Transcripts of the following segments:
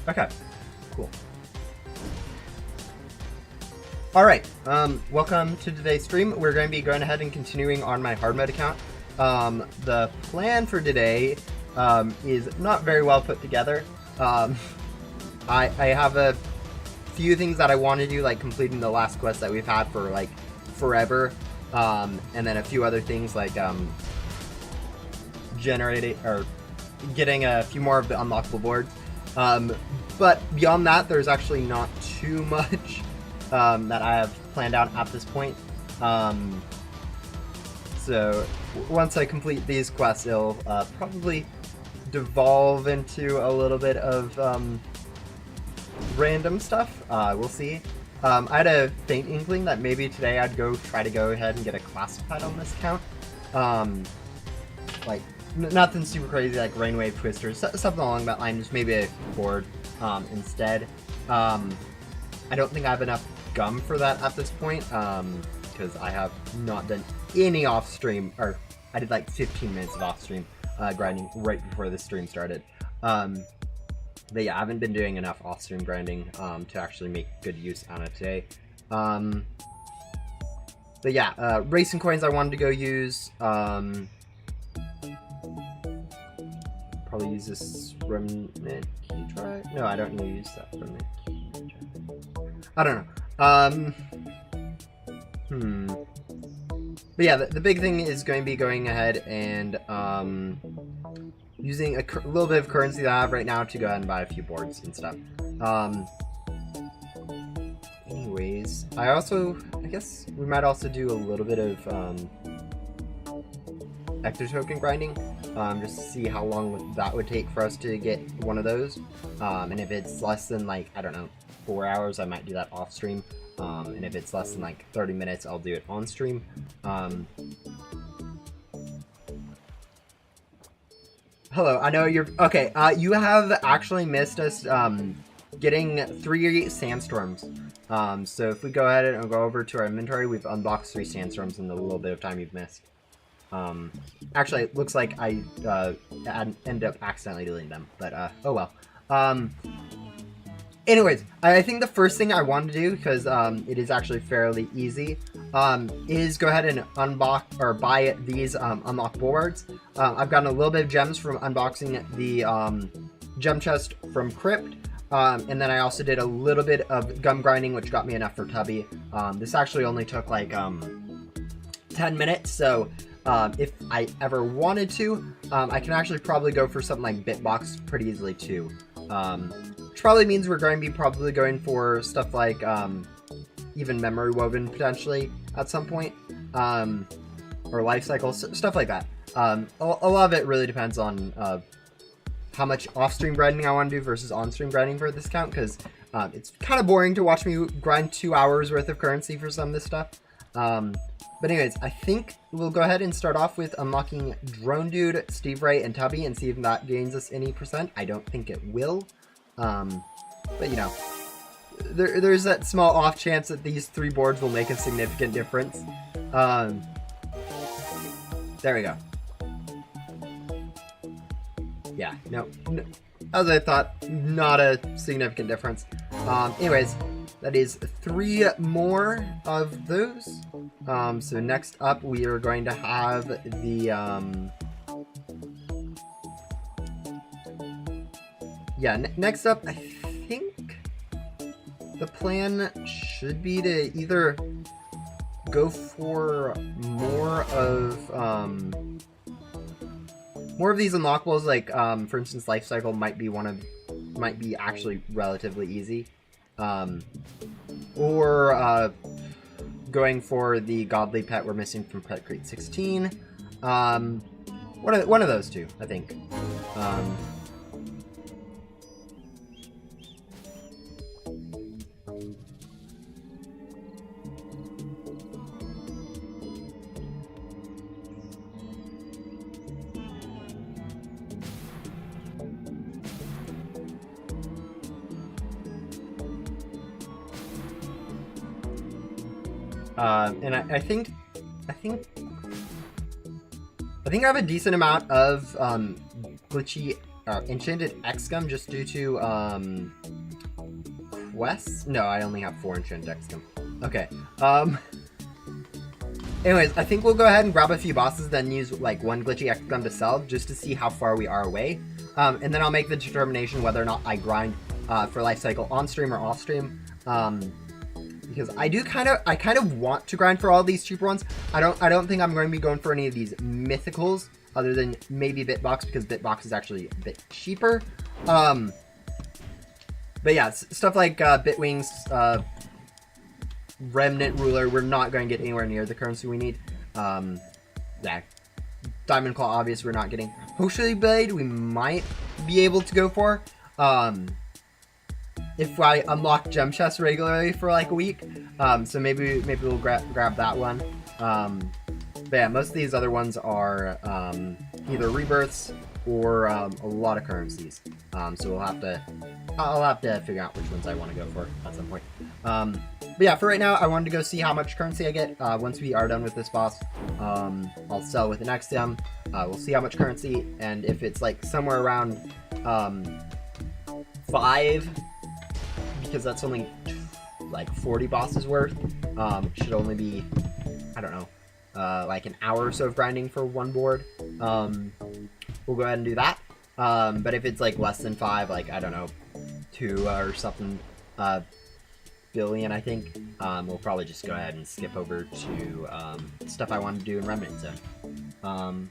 Okay, cool. Alright, welcome to today's stream. We're going to be going ahead and continuing on my hard mode account. The plan for today is not very well put together. I have a few things that I want to do, like completing the last quest that we've had for like forever, and then a few other things like generating or getting a few more of the unlockable boards. But beyond that, there's actually not too much that I have planned out at this point. So once I complete these quests, it'll probably devolve into a little bit of random stuff. We'll see. I had a faint inkling that maybe today I'd try to go ahead and get a classified on this account. Like nothing super crazy like Rainwave Twister, something along that line, just maybe a board instead. I don't think I have enough gum for that at this point, because I have not done any off-stream, or I did like 15 minutes of off-stream grinding right before the stream started. But yeah, I haven't been doing enough off-stream grinding to actually make good use out of today. But yeah, racing coins I wanted to go use. Probably use this remnant key try. No, I don't need to use that remnant key try. I don't know. But yeah, the big thing is going to be going ahead and using a little bit of currency that I have right now to go ahead and buy a few boards and stuff. Anyways, I guess we might also do a little bit of ectotoken grinding, just to see how long that would take for us to get one of those. And if it's less than like, I don't know, 4 hours, I might do that off stream. And if it's less than like 30 minutes, I'll do it on stream. Hello, I know you're... Okay, you have actually missed us getting 3 sandstorms. So if we go ahead and go over to our inventory, we've unboxed 3 sandstorms in the little bit of time you've missed. Actually, it looks like I ended up accidentally deleting them, but oh well. Anyways, I think the first thing I want to do, because it is actually fairly easy, is go ahead and unbox or buy these unlock boards. I've gotten a little bit of gems from unboxing the gem chest from Crypt, and then I also did a little bit of gum grinding, which got me enough for Tubby. This actually only took like 10 minutes, so if I ever wanted to, I can actually probably go for something like Bitbox pretty easily too. Which probably means we're going to be probably going for stuff like even memory woven potentially at some point, or life cycle, stuff like that. A lot of it really depends on how much off-stream grinding I want to do versus on-stream grinding for this account, because it's kind of boring to watch me grind 2 hours worth of currency for some of this stuff. But anyways, I think we'll go ahead and start off with unlocking Drone Dude, Steve Ray, and Tubby and see if that gains us any percent. I don't think it will. But you know, there's that small off chance that these 3 boards will make a significant difference. There we go. Yeah, no, as I thought, not a significant difference. Anyways, that is 3 more of those. So next up, we are going to have the, next up, I think the plan should be to either go for more of these unlockables, like, for instance, Life Cycle might be actually relatively easy. Or going for the godly pet we're missing from Pet Crate 16. One of those two, I think. And I think I have a decent amount of glitchy enchanted Excum just due to quests. No, I only have 4 enchanted Excum. Okay. Anyways, I think we'll go ahead and grab a few bosses, then use like 1 glitchy Excum to sell just to see how far we are away. And then I'll make the determination whether or not I grind for life cycle on stream or off stream. Because I kind of want to grind for all these cheaper ones. I don't think I'm going to be going for any of these mythicals other than maybe Bitbox, because Bitbox is actually a bit cheaper. But yeah, stuff like Bitwings, Remnant Ruler, we're not going to get anywhere near the currency we need. Yeah, Diamond Claw, obvious, we're not getting. Hoshuli Blade, we might be able to go for. If I unlock gem chests regularly for like a week. So maybe we'll grab that one. But yeah, most of these other ones are either rebirths or a lot of currencies. So I'll have to figure out which ones I want to go for at some point. But yeah, for right now, I wanted to go see how much currency I get once we are done with this boss. I'll sell with an XM. We'll see how much currency, and if it's like somewhere around 5, because that's only like 40 bosses worth. Should only be, I don't know, like an hour or so of grinding for 1 board. We'll go ahead and do that. But if it's like less than 5, like, I don't know, 2 or something billion, I think, we'll probably just go ahead and skip over to stuff I want to do in Remnant Zone.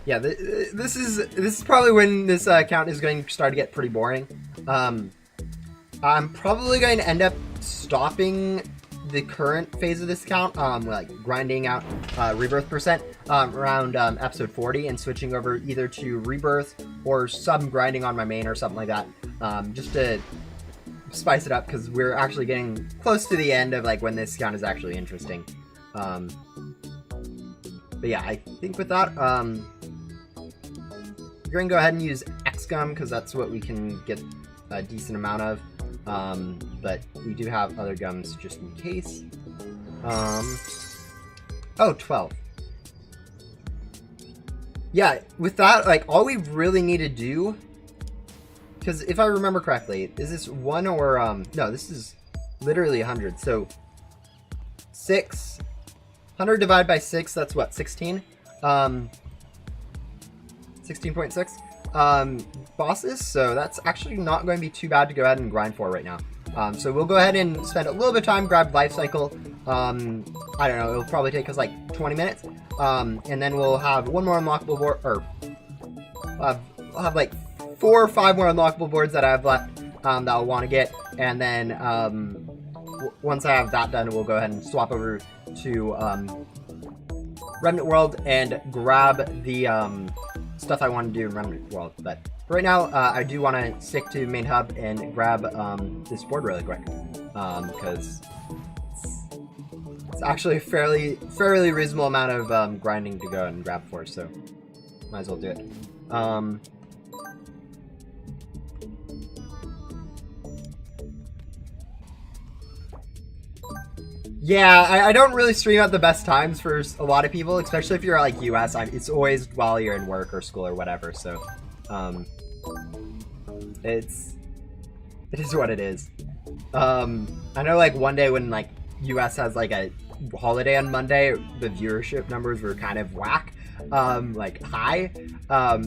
Yeah, this is probably when this account is going to start to get pretty boring. I'm probably going to end up stopping the current phase of this account, like grinding out rebirth percent around episode 40, and switching over either to rebirth or some grinding on my main or something like that, just to spice it up, because we're actually getting close to the end of like when this account is actually interesting. But yeah, I think with that, we're going to go ahead and use XGum, because that's what we can get a decent amount of. But we do have other gums just in case. Oh, 12. Yeah, with that, like, all we really need to do, because if I remember correctly, is this 1 or, no, this is literally 100. So 6, 100 divided by 6, that's what, 16? 16.6 bosses, so that's actually not going to be too bad to go ahead and grind for right now. So we'll go ahead and spend a little bit of time, grab life cycle. I don't know, it'll probably take us like 20 minutes, and then we'll have 1 more unlockable board, or I'll have like 4 or 5 more unlockable boards that I have left that I'll want to get, and then once I have that done, we'll go ahead and swap over to Remnant World and grab the stuff I want to do in Remnant World. But for right now, I do want to stick to main hub and grab this board really quick, because it's actually a fairly reasonable amount of grinding to go and grab for, so might as well do it. Yeah, I don't really stream at the best times for a lot of people, especially if you're like US. It's always while you're in work or school or whatever, so it is what it is. I know like one day when like US has like a holiday on Monday, the viewership numbers were kind of whack, like high.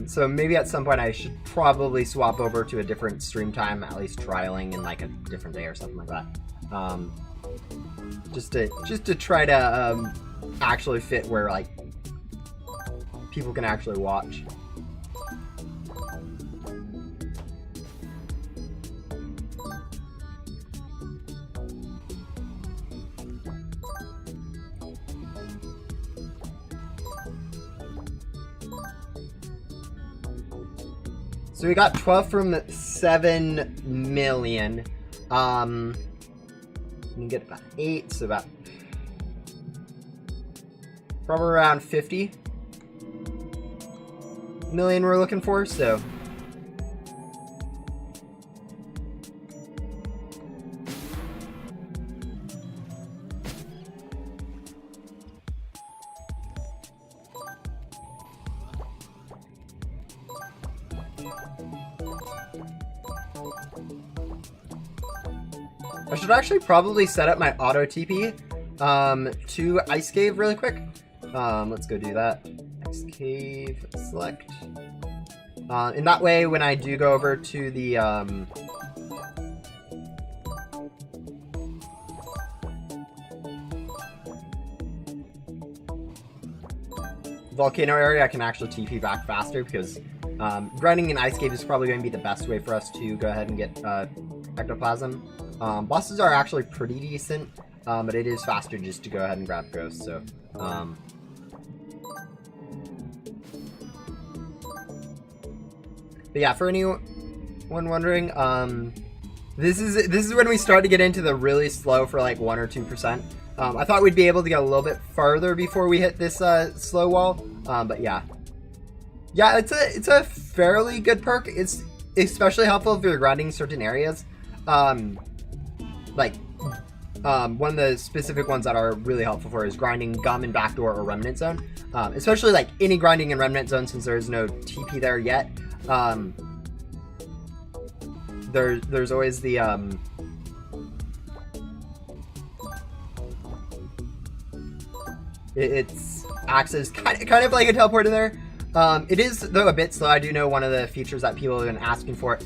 So maybe at some point I should probably swap over to a different stream time, at least trialing in like a different day or something like that. Just to try to actually fit where like people can actually watch. So we got 12 from 7 million. You can get about 8, so about probably around 50 million we're looking for, so I should actually probably set up my auto TP to Ice Cave really quick. Let's go do that. Ice Cave, select. In that way, when I do go over to the volcano area, I can actually TP back faster because grinding in Ice Cave is probably going to be the best way for us to go ahead and get ectoplasm. Bosses are actually pretty decent, but it is faster just to go ahead and grab ghosts. So, but yeah, for anyone wondering, this is when we start to get into the really slow for like 1 or 2%. I thought we'd be able to get a little bit further before we hit this slow wall, but yeah, it's a fairly good perk. It's especially helpful if you're grinding certain areas. One of the specific ones that are really helpful for is grinding Gum and Backdoor or Remnant Zone, especially like any grinding in Remnant Zone since there is no TP there yet. There's always the it's acts as kind of like a teleport in there. It is though a bit slow. I do know one of the features that people have been asking for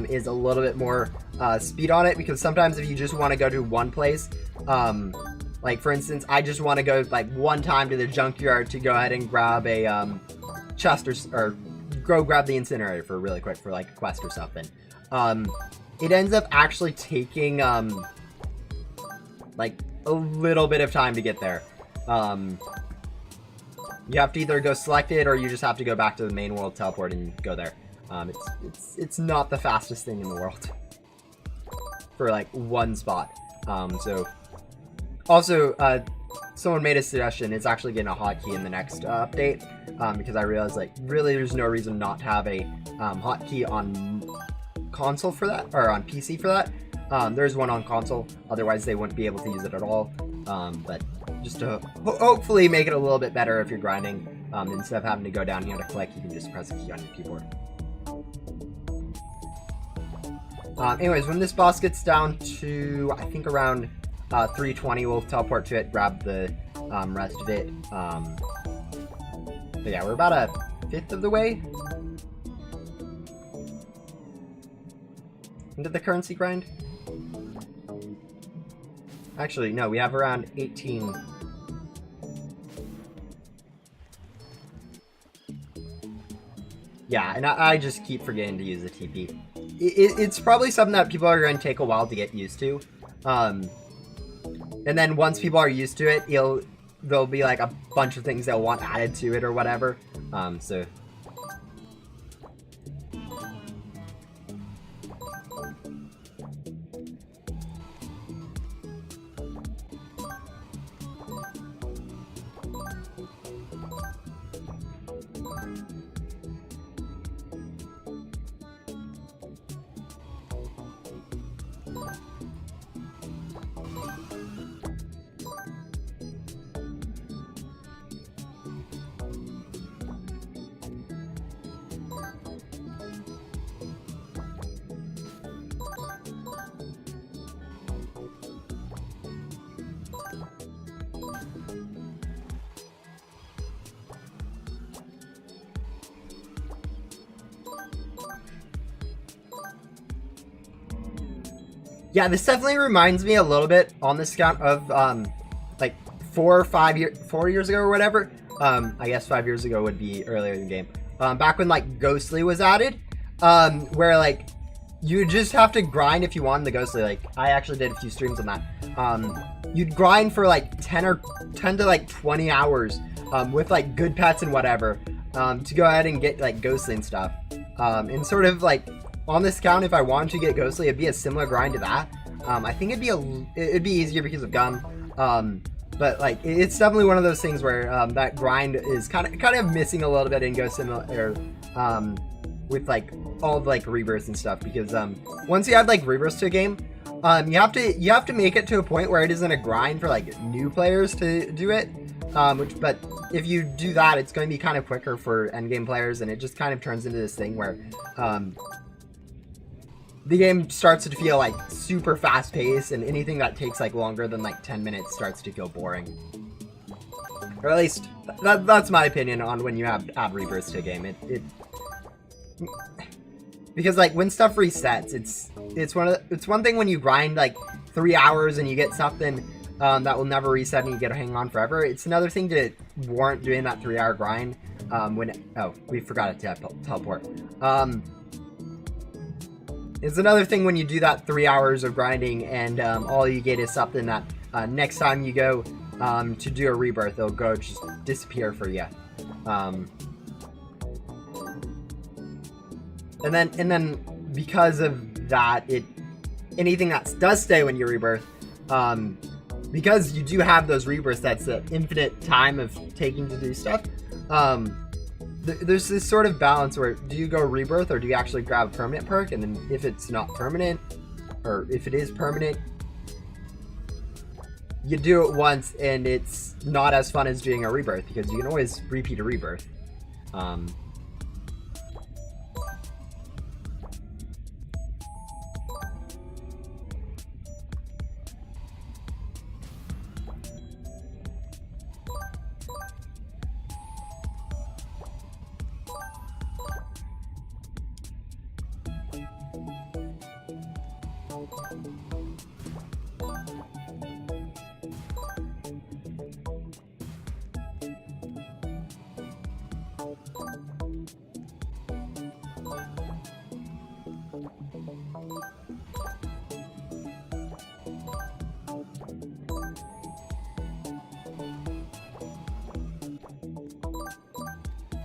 is a little bit more speed on it, because sometimes if you just want to go to one place, like for instance, I just want to go like one time to the junkyard to go ahead and grab a chest or go grab the incinerator for really quick for like a quest or something. It ends up actually taking like a little bit of time to get there. You have to either go select it or you just have to go back to the main world, teleport, and go there. It's not the fastest thing in the world for like one spot. So also someone made a suggestion. It's actually getting a hotkey in the next update, because I realized like really there's no reason not to have a hotkey on console for that, or on PC for that. There's one on console, otherwise they wouldn't be able to use it at all. But just to hopefully make it a little bit better if you're grinding, instead of having to go down here to click, you can just press a key on your keyboard. Anyways, when this boss gets down to, I think around 320, we'll teleport to it, grab the rest of it. But yeah, we're about a fifth of the way into the currency grind. Actually, no, we have around 18. Yeah, and I just keep forgetting to use the TP. It's probably something that people are going to take a while to get used to. And then once people are used to it, there'll be like a bunch of things they'll want added to it or whatever. So yeah, this definitely reminds me a little bit on this account of like 4 years ago or whatever. I guess 5 years ago would be earlier in the game. Back when like Ghostly was added, where like you just have to grind if you wanted the Ghostly. Like I actually did a few streams on that. You'd grind for like 10 to like 20 hours with like good pets and whatever to go ahead and get like Ghostly and stuff. And sort of like on this account, if I wanted to get Ghostly, it'd be a similar grind to that. I think it'd be easier because of Gum. But like it's definitely one of those things where that grind is kind of missing a little bit in Ghost Simulator with like all of like rebirths and stuff, because once you add like rebirths to a game, you have to make it to a point where it isn't a grind for like new players to do it. But if you do that, it's going to be kind of quicker for endgame players, and it just kind of turns into this thing where the game starts to feel like super fast paced, and anything that takes like longer than like 10 minutes starts to feel boring. Or at least that's my opinion on when you add rebirths to a game. Because like when stuff resets, it's one thing when you grind like 3 hours and you get something that will never reset and you get to hang on forever. It's another thing to warrant doing that 3-hour grind we forgot to teleport. It's another thing when you do that 3 hours of grinding and all you get is something that next time you go to do a rebirth, it'll go just disappear for you. And then because of that, anything that does stay when you rebirth, because you do have those rebirths, that's the infinite time of taking to do stuff. There's this sort of balance where do you go rebirth or do you actually grab a permanent perk? And then if it's not permanent, or if it is permanent, you do it once and it's not as fun as doing a rebirth because you can always repeat a rebirth.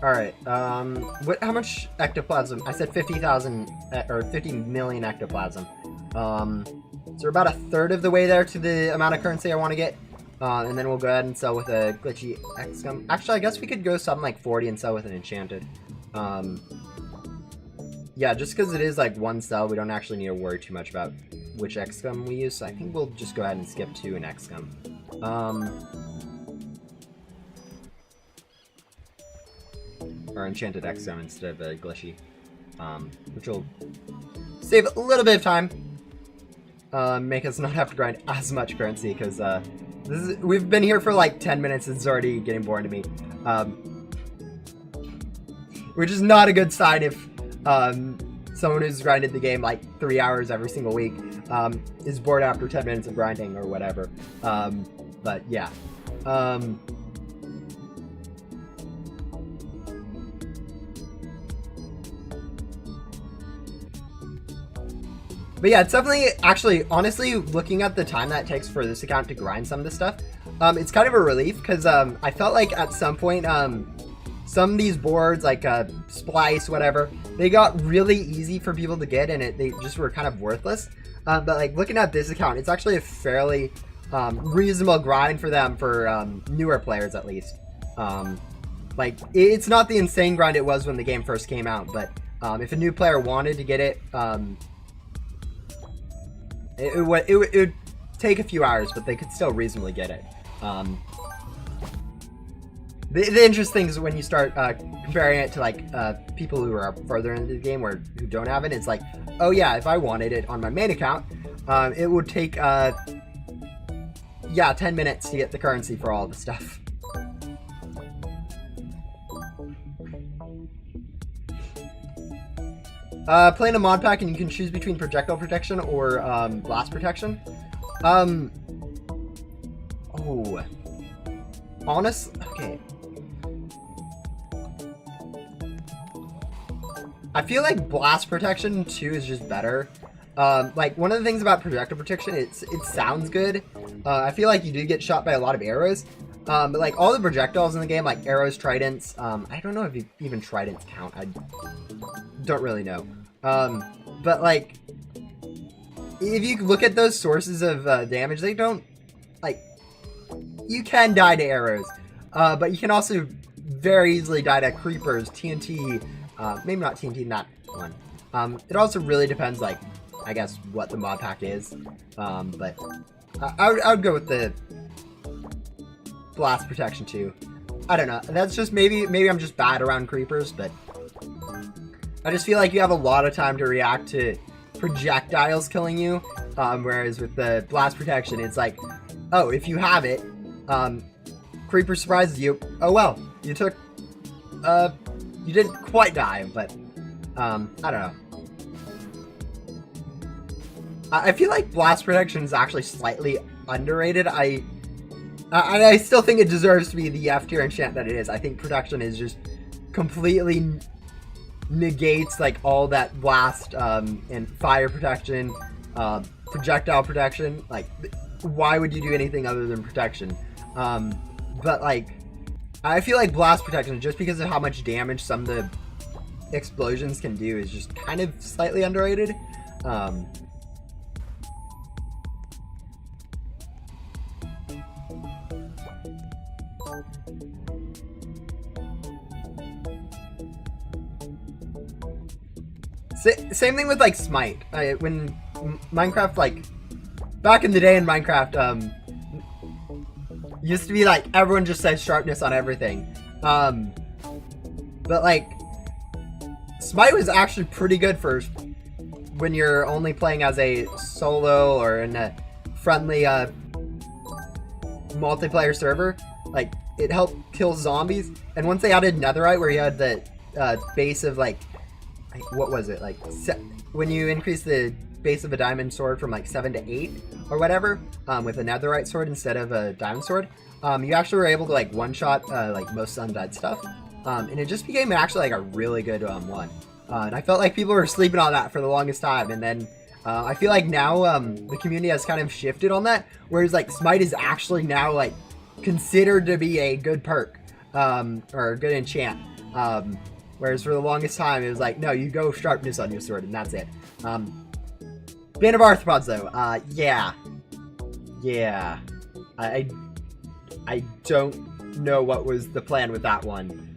Alright, how much ectoplasm? I said 50,000, or 50 million ectoplasm. So we're about a third of the way there to the amount of currency I want to get. And then we'll go ahead and sell with a glitchy XCOM. Actually, I guess we could go something like 40 and sell with an enchanted. Yeah, just because it is like one sell, we don't actually need to worry too much about which XCOM we use. So I think we'll just go ahead and skip to an XCOM. Or enchanted XCOM instead of a glitchy, which will save a little bit of time, make us not have to grind as much currency, because we've been here for like 10 minutes and it's already getting boring to me, which is not a good sign if someone who's grinded the game like 3 hours every single week is bored after 10 minutes of grinding or whatever. But yeah. But yeah, it's definitely, actually, honestly, looking at the time that it takes for this account to grind some of this stuff, it's kind of a relief, because I felt like at some point, some of these boards, like Splice, whatever, they got really easy for people to get, and they just were kind of worthless. But like, looking at this account, it's actually a fairly reasonable grind for them, for newer players at least. Like, it's not the insane grind it was when the game first came out, but if a new player wanted to get it, it would take a few hours, but they could still reasonably get it. The interesting thing is when you start comparing it to like people who are further into the game or who don't have it, it's like, oh yeah, if I wanted it on my main account, it would take 10 minutes to get the currency for all the stuff. Playing a mod pack and you can choose between projectile protection or blast protection. Okay. I feel like blast protection 2 is just better. Like, one of the things about projectile protection, it sounds good. I feel like you do get shot by a lot of arrows. But like all the projectiles in the game, like arrows, tridents, I don't know if even tridents count. I don't really know. But like, if you look at those sources of damage, they don't, like, you can die to arrows, but you can also very easily die to creepers, TNT, maybe not TNT in that one. It also really depends, like, I guess, what the mod pack is, but I would go with the blast protection too. I don't know. That's just maybe I'm just bad around creepers, but I just feel like you have a lot of time to react to projectiles killing you, whereas with the blast protection, it's like, oh, if you have it, creeper surprises you. Oh well, you took, you didn't quite die, but I don't know. I feel like blast protection is actually slightly underrated. I still think it deserves to be the F tier enchant that it is. I think protection is just completely negates like all that blast and fire protection, projectile protection. Like, why would you do anything other than protection? But like, I feel like blast protection, just because of how much damage some of the explosions can do, is just kind of slightly underrated. Same thing with like Smite. When Minecraft, like back in the day in Minecraft, used to be like everyone just says sharpness on everything. But like Smite was actually pretty good for when you're only playing as a solo or in a friendly multiplayer server. Like, it helped kill zombies. And once they added Netherite, where you had the base of like what was it, like when you increase the base of a diamond sword from like 7 to 8 or whatever, with a Netherite sword instead of a diamond sword, you actually were able to like one-shot like most undead stuff, and it just became actually like a really good one. And I felt like people were sleeping on that for the longest time, and then I feel like now the community has kind of shifted on that, whereas like Smite is actually now like considered to be a good perk, or a good enchant. Whereas for the longest time, it was like, no, you go sharpness on your sword, and that's it. Band of Arthropods, though. Yeah. I don't know what was the plan with that one.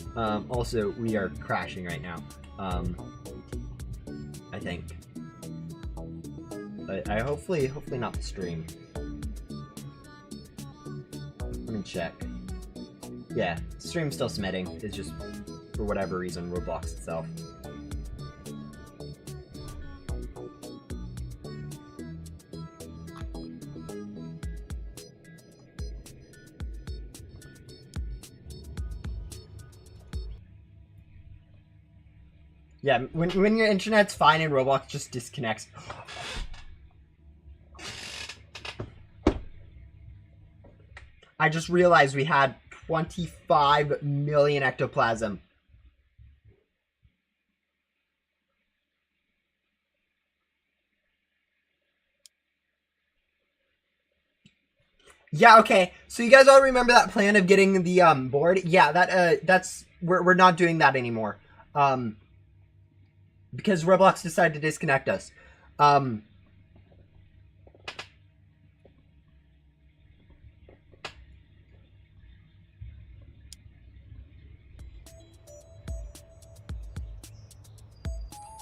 Also, we are crashing right now. I think. But I hopefully not the stream. Let me check. Yeah, stream's still submitting. It's just, for whatever reason, Roblox itself. Yeah, when your internet's fine and Roblox just disconnects. I just realized we had 25 million ectoplasm. Yeah, okay. So you guys all remember that plan of getting the board? Yeah, that's we're not doing that anymore. Because Roblox decided to disconnect us.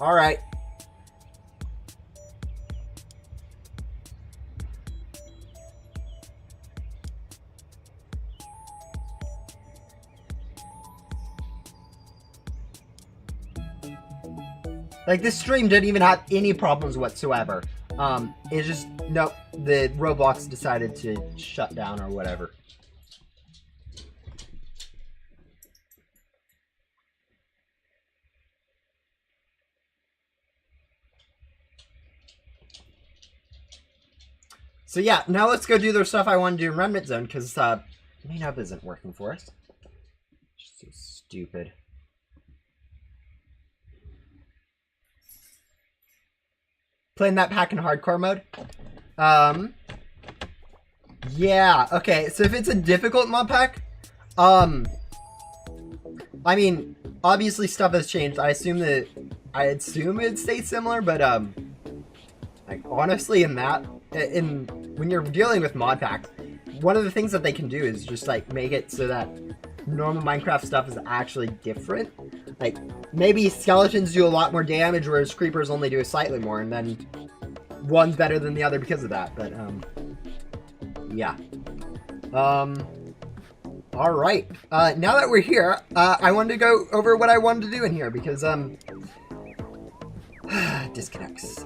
All right. Like, this stream didn't even have any problems whatsoever. It's just, nope, the Roblox decided to shut down or whatever. So yeah, now let's go do the stuff I want to do in Remnant Zone, because main hub isn't working for us. Just so stupid. Playing that pack in hardcore mode. Yeah, okay, so if it's a difficult mod pack, I mean, obviously stuff has changed. I assume it'd stay similar, but like, honestly, when you're dealing with mod packs, one of the things that they can do is just like make it so that normal Minecraft stuff is actually different. Like, maybe skeletons do a lot more damage, whereas creepers only do slightly more, and then one's better than the other because of that. But yeah. All right. Now that we're here, I wanted to go over what I wanted to do in here because disconnects.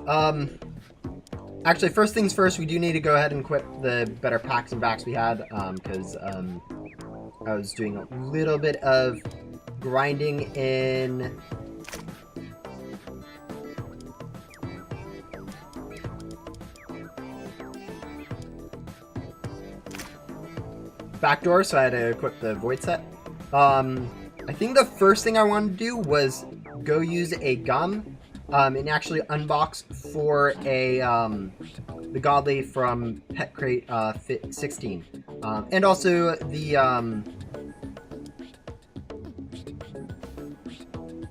Actually, first things first, we do need to go ahead and equip the better packs and backs we had because I was doing a little bit of grinding in. Backdoor, so I had to equip the void set. I think the first thing I wanted to do was go use a gum and actually unbox for a the godly from Pet Crate 16 and also the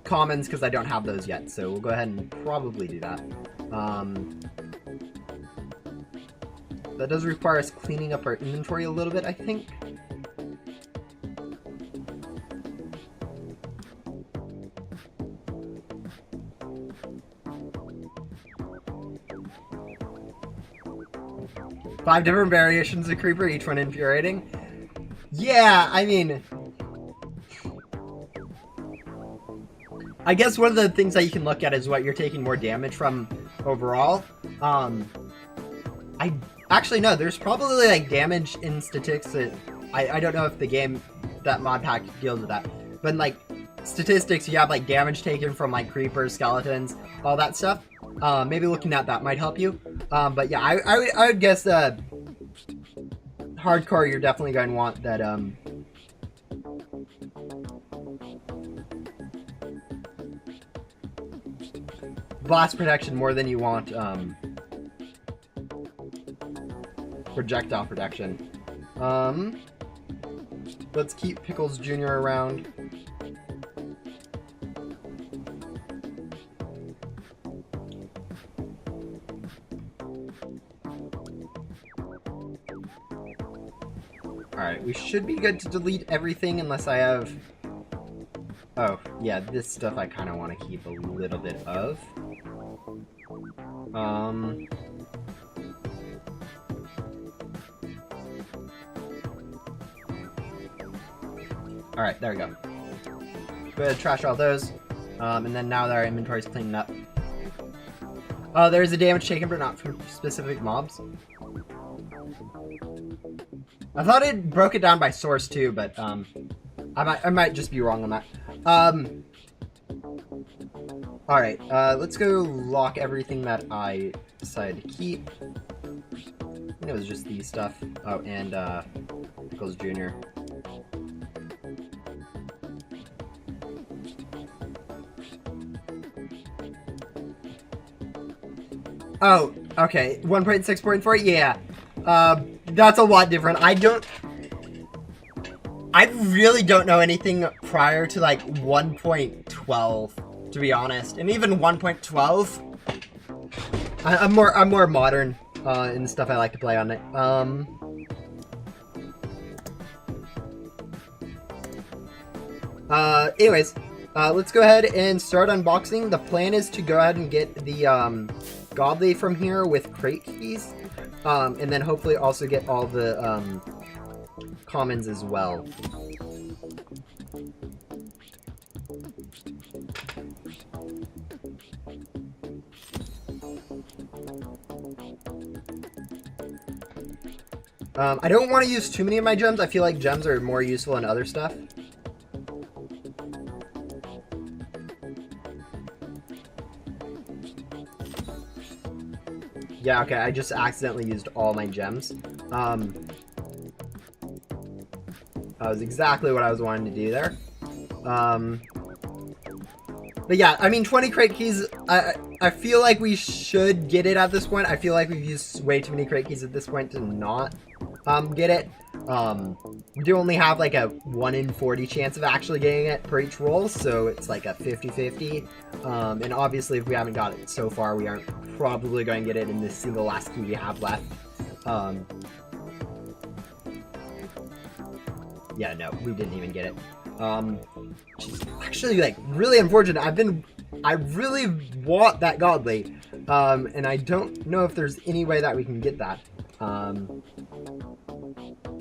commons because I don't have those yet, so we'll go ahead and probably do that. That does require us cleaning up our inventory a little bit, I think. Five different variations of Creeper, each one infuriating. Yeah, I mean, I guess one of the things that you can look at is what you're taking more damage from overall. I actually no, there's probably like damage in statistics that I don't know if the game, that mod pack deals with that, but in, like, statistics you have like damage taken from like creepers, skeletons, all that stuff. Maybe looking at that might help you. But yeah, I would guess hardcore you're definitely going to want that blast protection more than you want projectile protection. Let's keep Pickles Jr. around. Alright, we should be good to delete everything unless I have... Oh, yeah, this stuff I kind of want to keep a little bit of. Alright, there we go. Go ahead and trash all those. And then now that our inventory's cleaned up. Oh, there's a damage taken, but not from specific mobs. I thought it broke it down by source too, but I might just be wrong on that. Alright, let's go lock everything that I decided to keep. I think it was just these stuff. Oh, and Pickles Jr. Oh, okay. 1.6.4? Yeah. That's a lot different. I really don't know anything prior to like 1.12, to be honest. And even 1.12, I'm more modern in the stuff I like to play on it. Anyways, let's go ahead and start unboxing. The plan is to go ahead and get the godly from here with crate keys. And then hopefully also get all the commons as well. I don't want to use too many of my gems. I feel like gems are more useful in other stuff. Yeah, okay, I just accidentally used all my gems. That was exactly what I was wanting to do there. But yeah, I mean, 20 crate keys, I feel like we should get it at this point. I feel like we've used way too many crate keys at this point to not get it. We do only have like a 1 in 40 chance of actually getting it per each roll, so it's like a 50-50. And obviously if we haven't got it so far, we aren't probably going to get it in this single last key we have left. Yeah, no, we didn't even get it. Which is actually like really unfortunate. I really want that godly, and I don't know if there's any way that we can get that.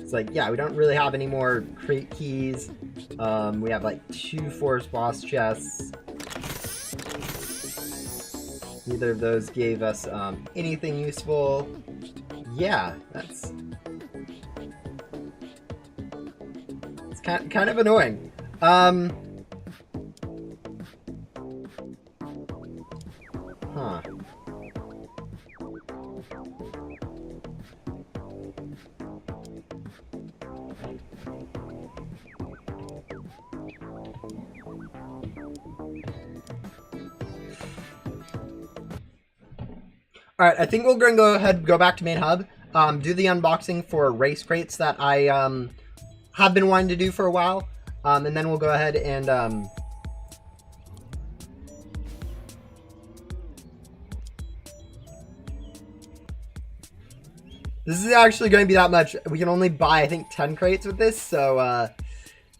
It's like, yeah, we don't really have any more crate keys. We have like 2 forest boss chests. Neither of those gave us anything useful. Yeah, it's kind of annoying. Huh. Alright, I think we're going to go ahead and go back to main hub. Do the unboxing for race crates that I have been wanting to do for a while. And then we'll go ahead and this is actually going to be that much. We can only buy, I think, 10 crates with this, so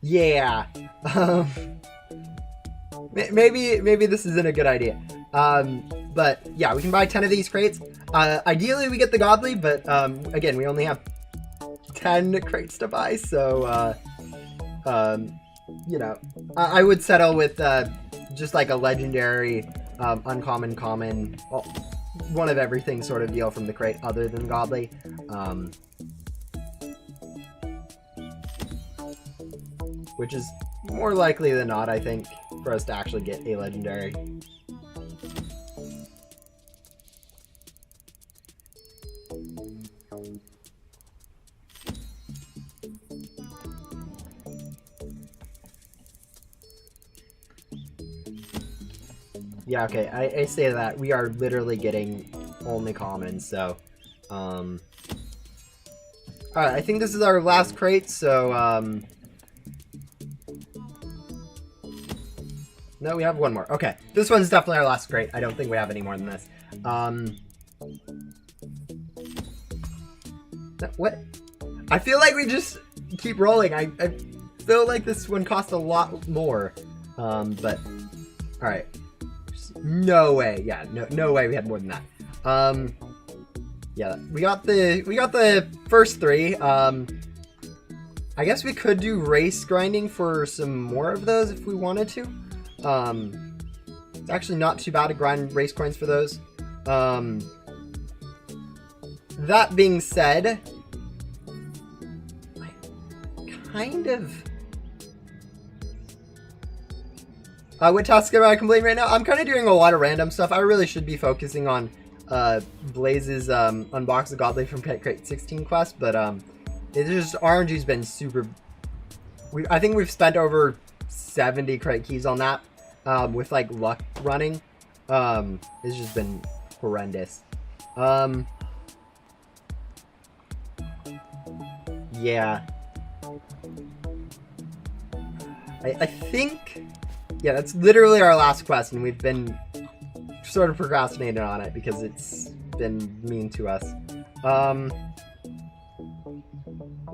yeah. Maybe this isn't a good idea. But yeah, we can buy 10 of these crates. Ideally, we get the godly, but again, we only have 10 crates to buy, so you know, I would settle with just like a legendary, uncommon, common, one of everything sort of deal from the crate other than godly. Which is more likely than not, I think, for us to actually get a legendary. Yeah, okay, I say that. We are literally getting only common, so... Alright, I think this is our last crate, so, no, we have one more. Okay, this one's definitely our last crate. I don't think we have any more than this. What? I feel like we just keep rolling. I feel like this one cost a lot more. But... Alright. No way. Yeah, no way we had more than that. Yeah, we got the first 3. I guess we could do race grinding for some more of those if we wanted to. It's actually not too bad to grind race coins for those. That being said, I kind of... what task am I completing right now? I'm kind of doing a lot of random stuff. I really should be focusing on Blaze's Unbox the Godly from Pet Crate 16 quest, but it's just RNG's been super... I think we've spent over 70 crate keys on that with like luck running. It's just been horrendous. Yeah. I think... Yeah, that's literally our last quest, and we've been sort of procrastinating on it because it's been mean to us. What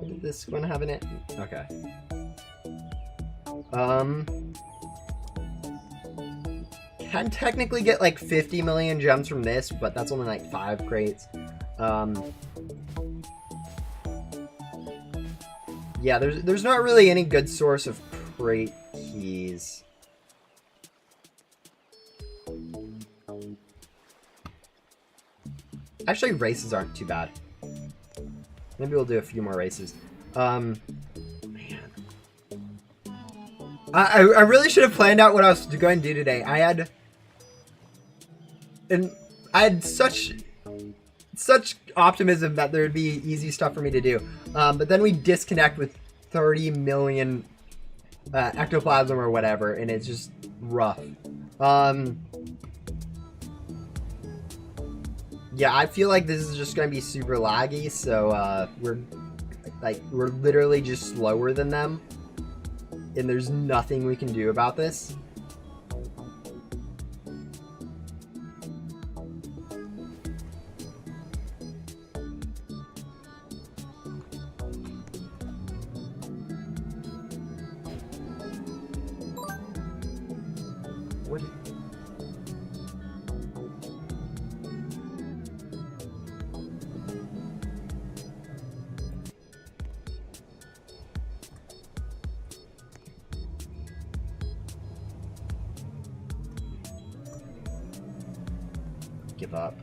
did this one have in it? Okay. Can technically get like 50 million gems from this, but that's only like 5 crates. Yeah, there's not really any good source of crate keys. Actually, races aren't too bad. Maybe we'll do a few more races. Man. I really should have planned out what I was going to do today. I had such optimism that there would be easy stuff for me to do. But then we disconnect with 30 million ectoplasm or whatever, and it's just rough. Yeah, I feel like this is just going to be super laggy, so we're literally just slower than them, and there's nothing we can do about this. What? give up.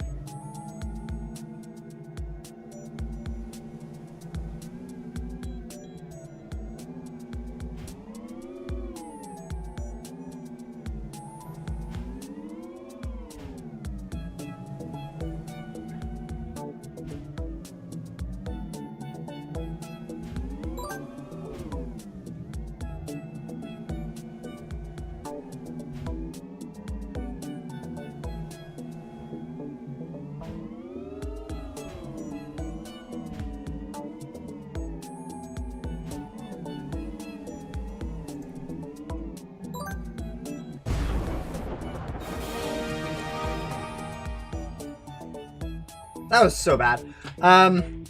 That was so bad. Man.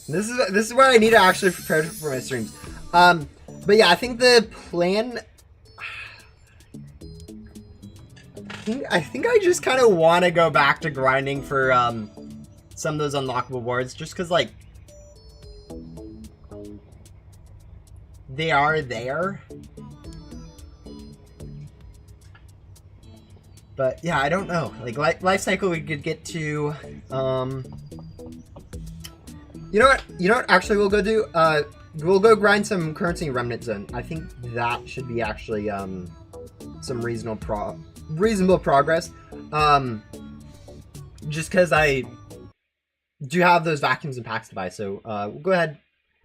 This is where I need to actually prepare for my streams. But yeah, I think the plan. I think I just kind of want to go back to grinding for some of those unlockable boards, just because like they are there. But yeah, I don't know. Like life cycle, we could get to. You know what? You know what? Actually, we'll go do. We'll go grind some currency remnant zone. I think that should be actually some reasonable progress. Just because I do have those vacuums and packs to buy, so we'll go ahead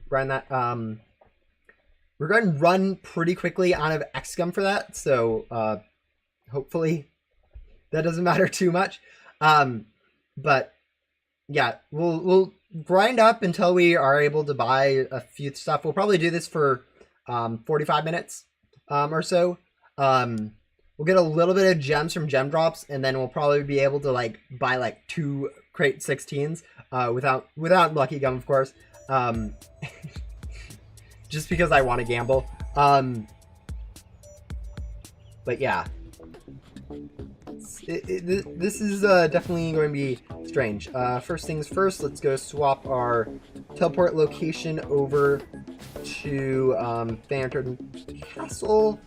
grind that. We're going to run pretty quickly out of XCOM for that, so hopefully that doesn't matter too much. But yeah, we'll grind up until we are able to buy a few stuff. We'll probably do this for 45 minutes or so. We'll get a little bit of gems from gem drops, and then we'll probably be able to like buy like 2 crate 16s without Lucky Gum, of course. Just because I want to gamble. But yeah. This is definitely going to be strange. First things first, let's go swap our teleport location over to Phantom Castle,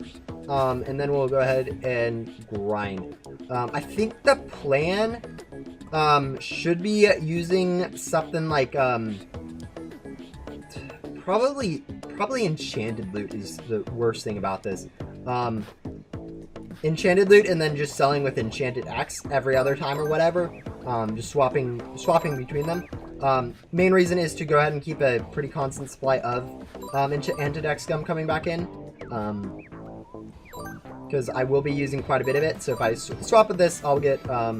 and then we'll go ahead and grind. I think the plan should be using something like probably enchanted loot is the worst thing about this. Enchanted loot, and then just selling with enchanted X every other time or whatever. Just swapping between them. Main reason is to go ahead and keep a pretty constant supply of enchanted X gum coming back in. Because I will be using quite a bit of it. So if I swap with this, I'll get a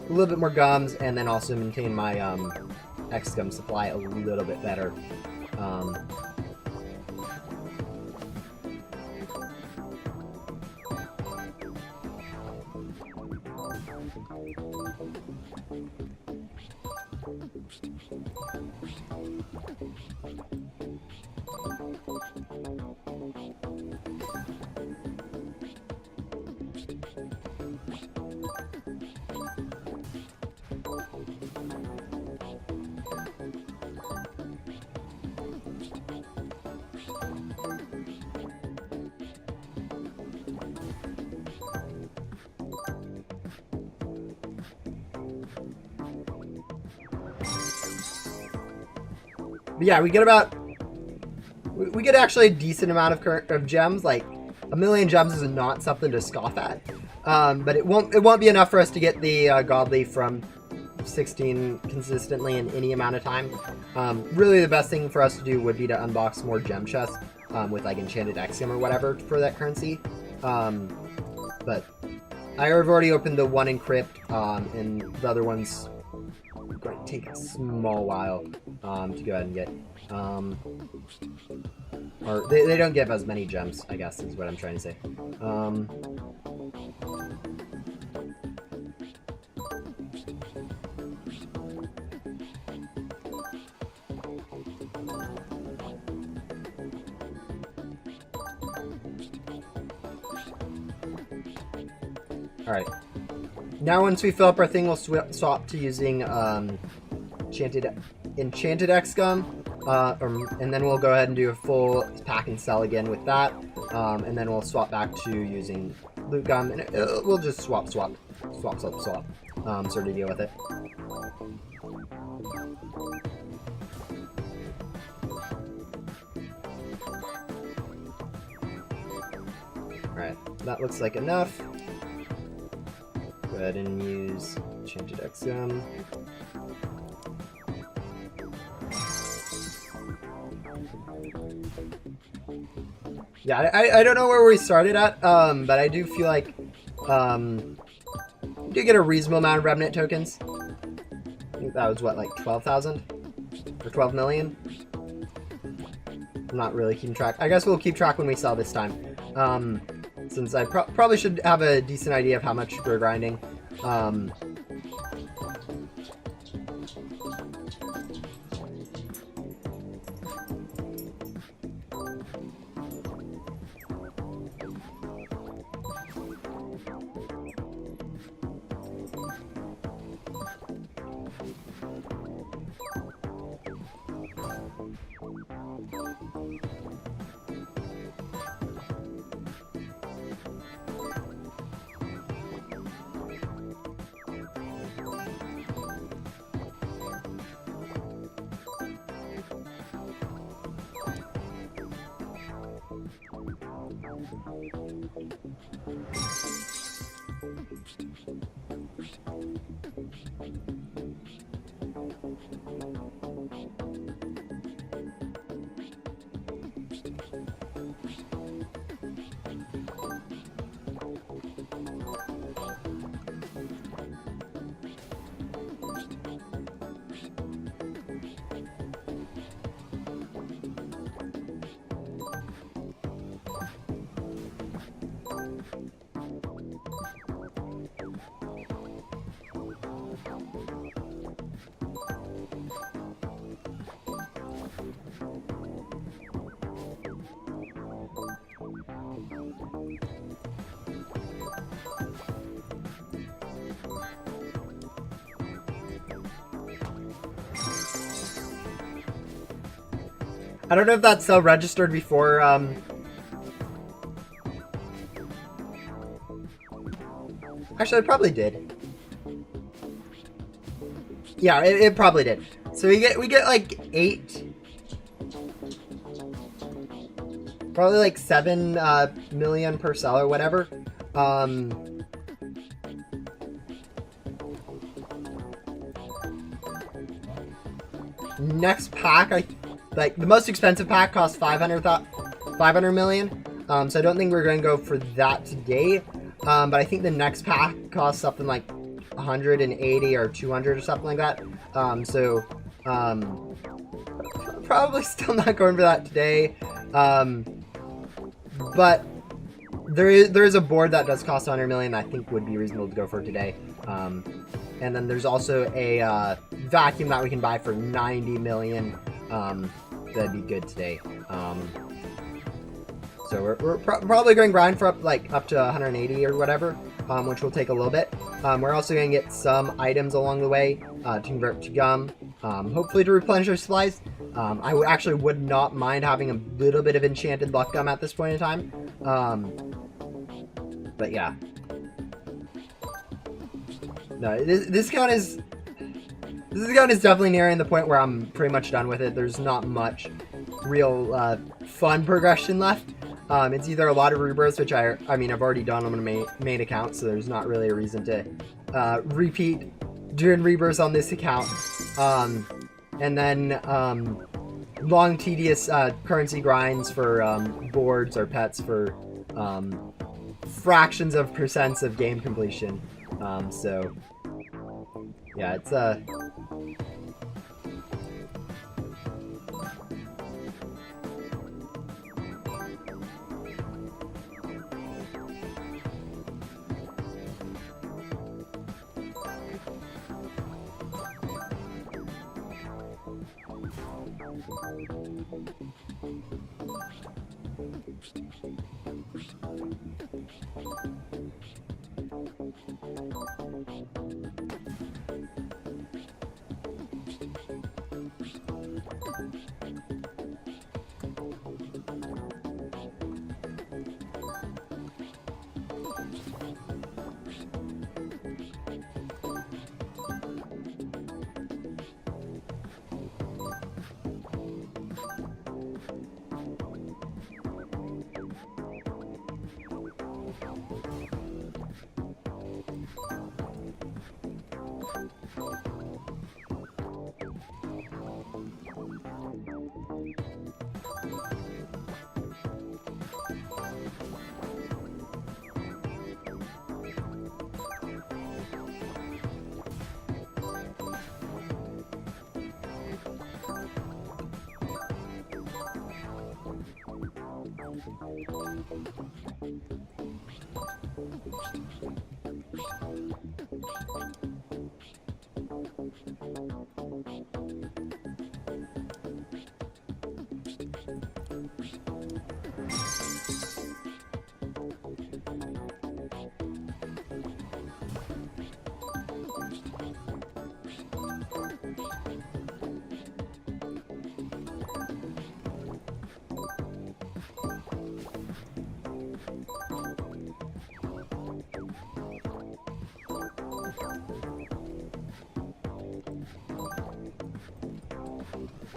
little bit more gums, and then also maintain my X gum supply a little bit better. But yeah, we get actually a decent amount of gems. Like 1,000,000 gems is not something to scoff at. But it won't be enough for us to get the godly from 16 consistently in any amount of time. Really, the best thing for us to do would be to unbox more gem chests with like enchanted X-Gem or whatever for that currency. But I have already opened the one in Crypt, and the other one's going to take a small while to go ahead and get. Or they don't give as many gems, I guess, is what I'm trying to say. Alright. Now once we fill up our thing, we'll swap to using enchanted X-Gum. and then we'll go ahead and do a full pack and sell again with that, and then we'll swap back to using loot gum, and we'll just swap, sort of deal with it. Alright, that looks like enough. Go ahead and change it to XM. Yeah, I don't know where we started at, but I do feel like we did get a reasonable amount of Remnant tokens. I think that was, what, like 12,000? Or 12 million? I'm not really keeping track. I guess we'll keep track when we sell this time. Since I probably should have a decent idea of how much we're grinding. I don't know if that's registered before. Actually, it probably did. Yeah, it probably did. So we get like 8, probably like 7 million per cell or whatever. Next pack, like the most expensive pack costs 500 million. So I don't think we're going to go for that today. But I think the next pack costs something like 180 or 200 or something like that. Probably still not going for that today. But there is a board that does cost 100 million. I think would be reasonable to go for today. And then there's also a vacuum that we can buy for 90 million. That'd be good today. So we're probably going to grind for up to 180 or whatever, which will take a little bit. We're also going to get some items along the way to convert to gum, hopefully to replenish our supplies. I actually would not mind having a little bit of enchanted luck gum at this point in time. But yeah. No, this account is definitely nearing the point where I'm pretty much done with it. There's not much real fun progression left. It's either a lot of rebirths, which I mean I've already done on my main account, so there's not really a reason to repeat doing rebirths on this account. And then long tedious currency grinds for boards or pets for fractions of percents of game completion. So yeah, it's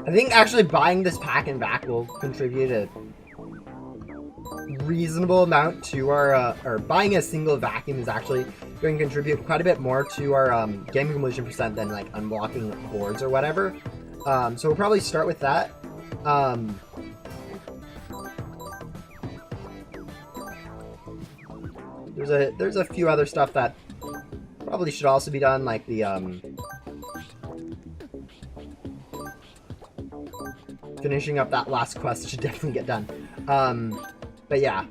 I think actually buying this pack and back will contribute a reasonable amount to our, or buying a single vacuum is actually going to contribute quite a bit more to our game completion percent than like unblocking boards or whatever. So we'll probably start with that. There's a few other stuff that probably should also be done, like the finishing up that last quest should definitely get done. But yeah.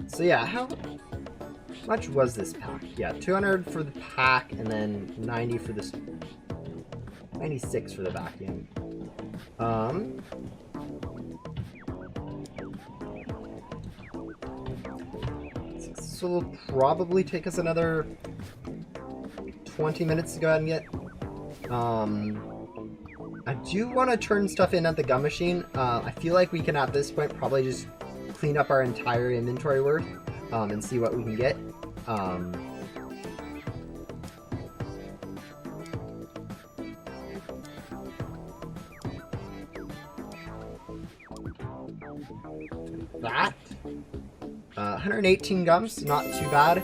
So yeah, how much was this pack? Yeah, 200 for the pack, and then 90 for this, 96 for the vacuum. So it'll probably take us another 20 minutes to go ahead and get. I do want to turn stuff in at the gun machine. I feel like we can at this point probably just clean up our entire inventory worth and see what we can get. That 118 gums, not too bad.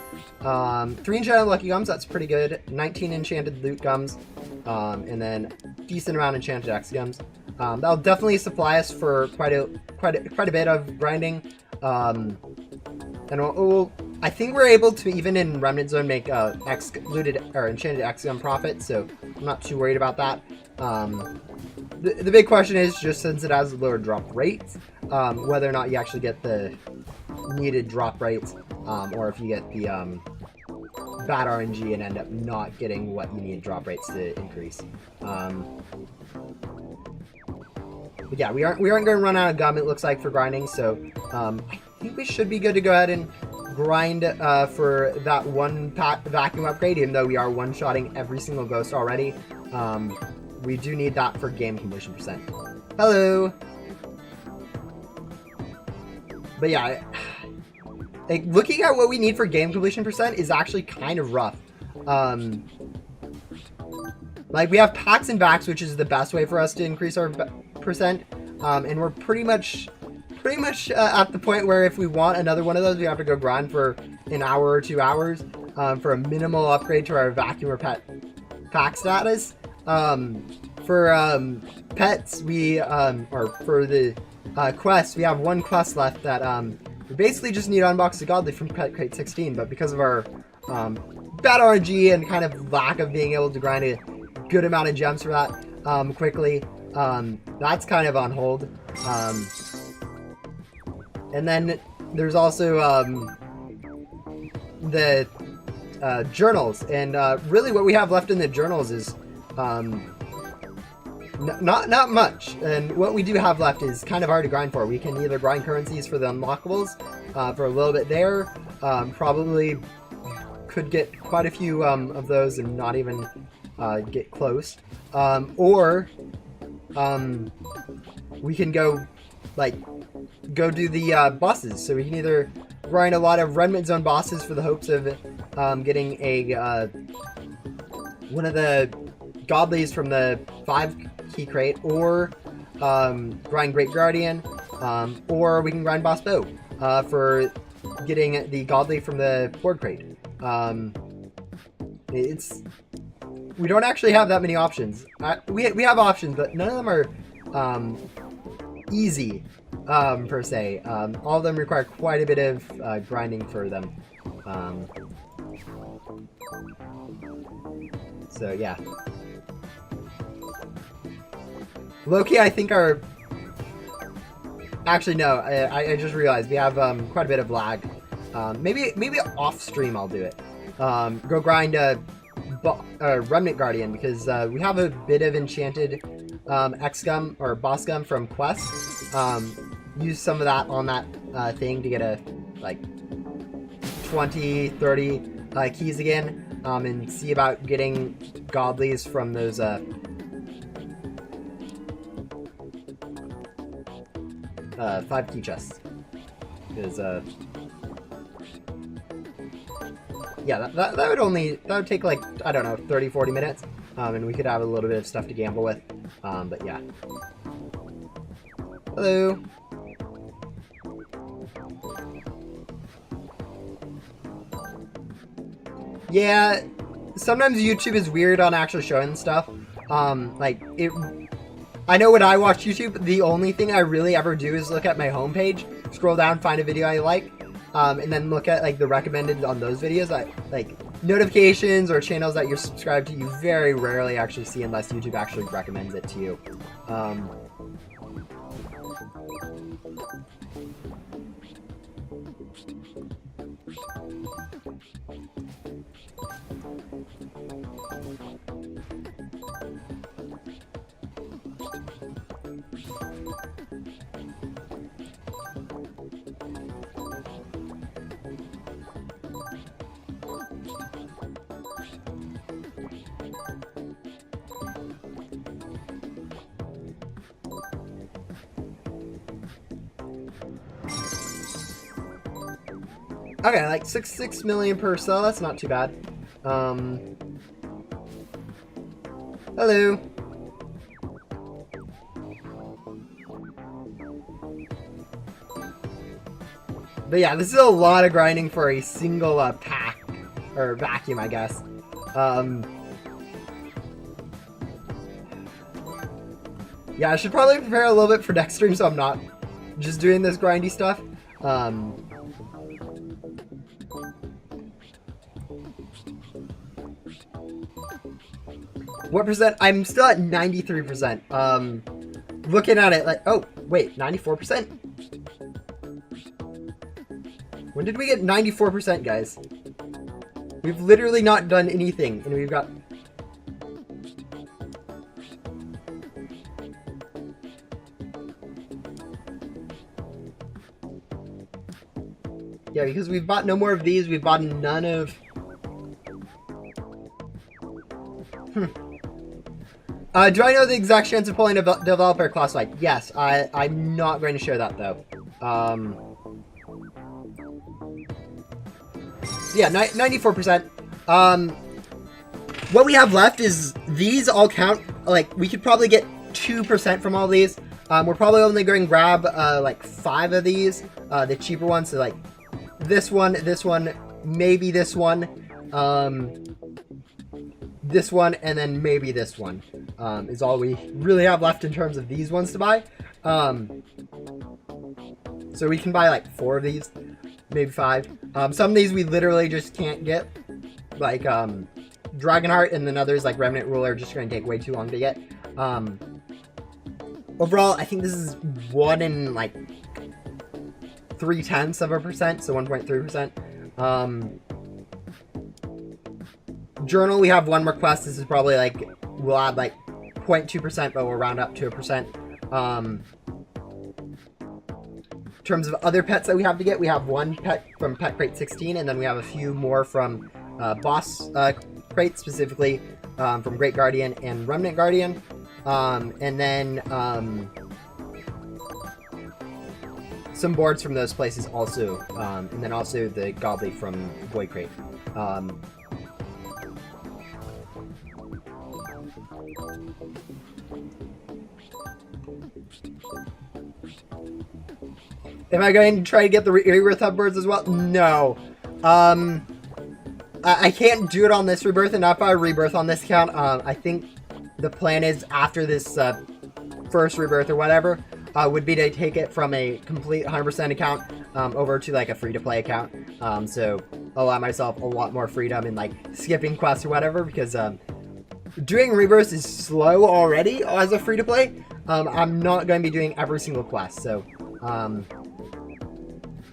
3 enchanted lucky gums, that's pretty good. 19 enchanted loot gums, and then decent amount of enchanted X gums. That'll definitely supply us for quite a bit of grinding. And I think we're able to, even in Remnant Zone, make looted or enchanted X gum profit, so I'm not too worried about that. The big question is, just since it has lower drop rates, whether or not you actually get the needed drop rates, or if you get the bad RNG and end up not getting what you need drop rates to increase. But yeah, we aren't going to run out of gum, it looks like, for grinding, so I think we should be good to go ahead and grind for that one vacuum upgrade, even though we are one-shotting every single ghost already. We do need that for game completion percent. Hello! But yeah, like, looking at what we need for game completion percent is actually kind of rough. Like, we have packs and backs, which is the best way for us to increase our percent, and we're pretty much at the point where if we want another one of those, we have to go grind for an hour or 2 hours for a minimal upgrade to our vacuum or pet pack status. For pets, we or for the quest, we have one quest left that we basically just need to unbox the Godly from Pet Crate 16, but because of our bad RNG and kind of lack of being able to grind a good amount of gems for that quickly, that's kind of on hold. And then there's also the journals, and really what we have left in the journals is not much, and what we do have left is kind of hard to grind for. We can either grind currencies for the unlockables for a little bit there, probably could get quite a few of those and not even get close, or we can go do the bosses. So we can either grind a lot of Remnant Zone bosses for the hopes of getting a one of the godlies from the 5 key crate, or grind Great Guardian, or we can grind Boss Bow for getting the Godly from the board crate. We don't actually have that many options. We have options, but none of them are easy per se. All of them require quite a bit of grinding for them. So yeah. Low-key, I think our... Actually, no. I just realized we have quite a bit of lag. Maybe off-stream I'll do it. Go grind a Remnant Guardian, because we have a bit of enchanted X-Gum, or Boss Gum from Quest. Use some of that on that thing to get a, like, 20, 30 keys again. And see about getting Godlies from those, 5 key chests. Because, yeah, that would take, like, I don't know, 30, 40 minutes. And we could have a little bit of stuff to gamble with. But yeah. Hello. Yeah, sometimes YouTube is weird on actually showing stuff. Like, I know when I watch YouTube, the only thing I really ever do is look at my homepage, scroll down, find a video I like, and then look at, like, the recommended on those videos. Like, notifications or channels that you're subscribed to, you very rarely actually see unless YouTube actually recommends it to you. Okay, like 6 million per cell, that's not too bad. Hello. But yeah, this is a lot of grinding for a single pack, or vacuum, I guess. Yeah, I should probably prepare a little bit for next stream so I'm not just doing this grindy stuff. What percent? I'm still at 93%. Looking at it like, oh, wait, 94%? When did we get 94%, guys? We've literally not done anything, and we've got... Yeah, because we've bought no more of these, we've bought none of... Do I know the exact chance of pulling a developer classified? Yes, I'm not going to share that, though. Yeah, 94%. What we have left is these all count, like, we could probably get 2% from all these. We're probably only going to grab, like, 5 of these, the cheaper ones, so, like, this one, maybe this one, and then maybe this one, is all we really have left in terms of these ones to buy. So we can buy, like, 4 of these, maybe 5. Some of these we literally just can't get, like, Dragonheart, and then others, like Remnant Ruler, are just going to take way too long to get. Overall, I think this is 1 in, like, 0.3%, so 1.3%. Journal, we have 1 more quest. This is probably, like, we'll add, like, 0.2%, but we'll round up to 1%. In terms of other pets that we have to get, we have 1 pet from Pet Crate 16, and then we have a few more from Boss Crate, specifically from Great Guardian and Remnant Guardian. And then some boards from those places also, and then also the Godly from Void Crate. Am I going to try to get the rebirth hub birds as well? No. I can't do it on this rebirth, and not if I rebirth on this account. I think the plan is after this first rebirth or whatever, would be to take it from a complete 100% account over to like a free-to-play account. So allow myself a lot more freedom in like skipping quests or whatever, because doing rebirths is slow already as a free-to-play. I'm not going to be doing every single quest, so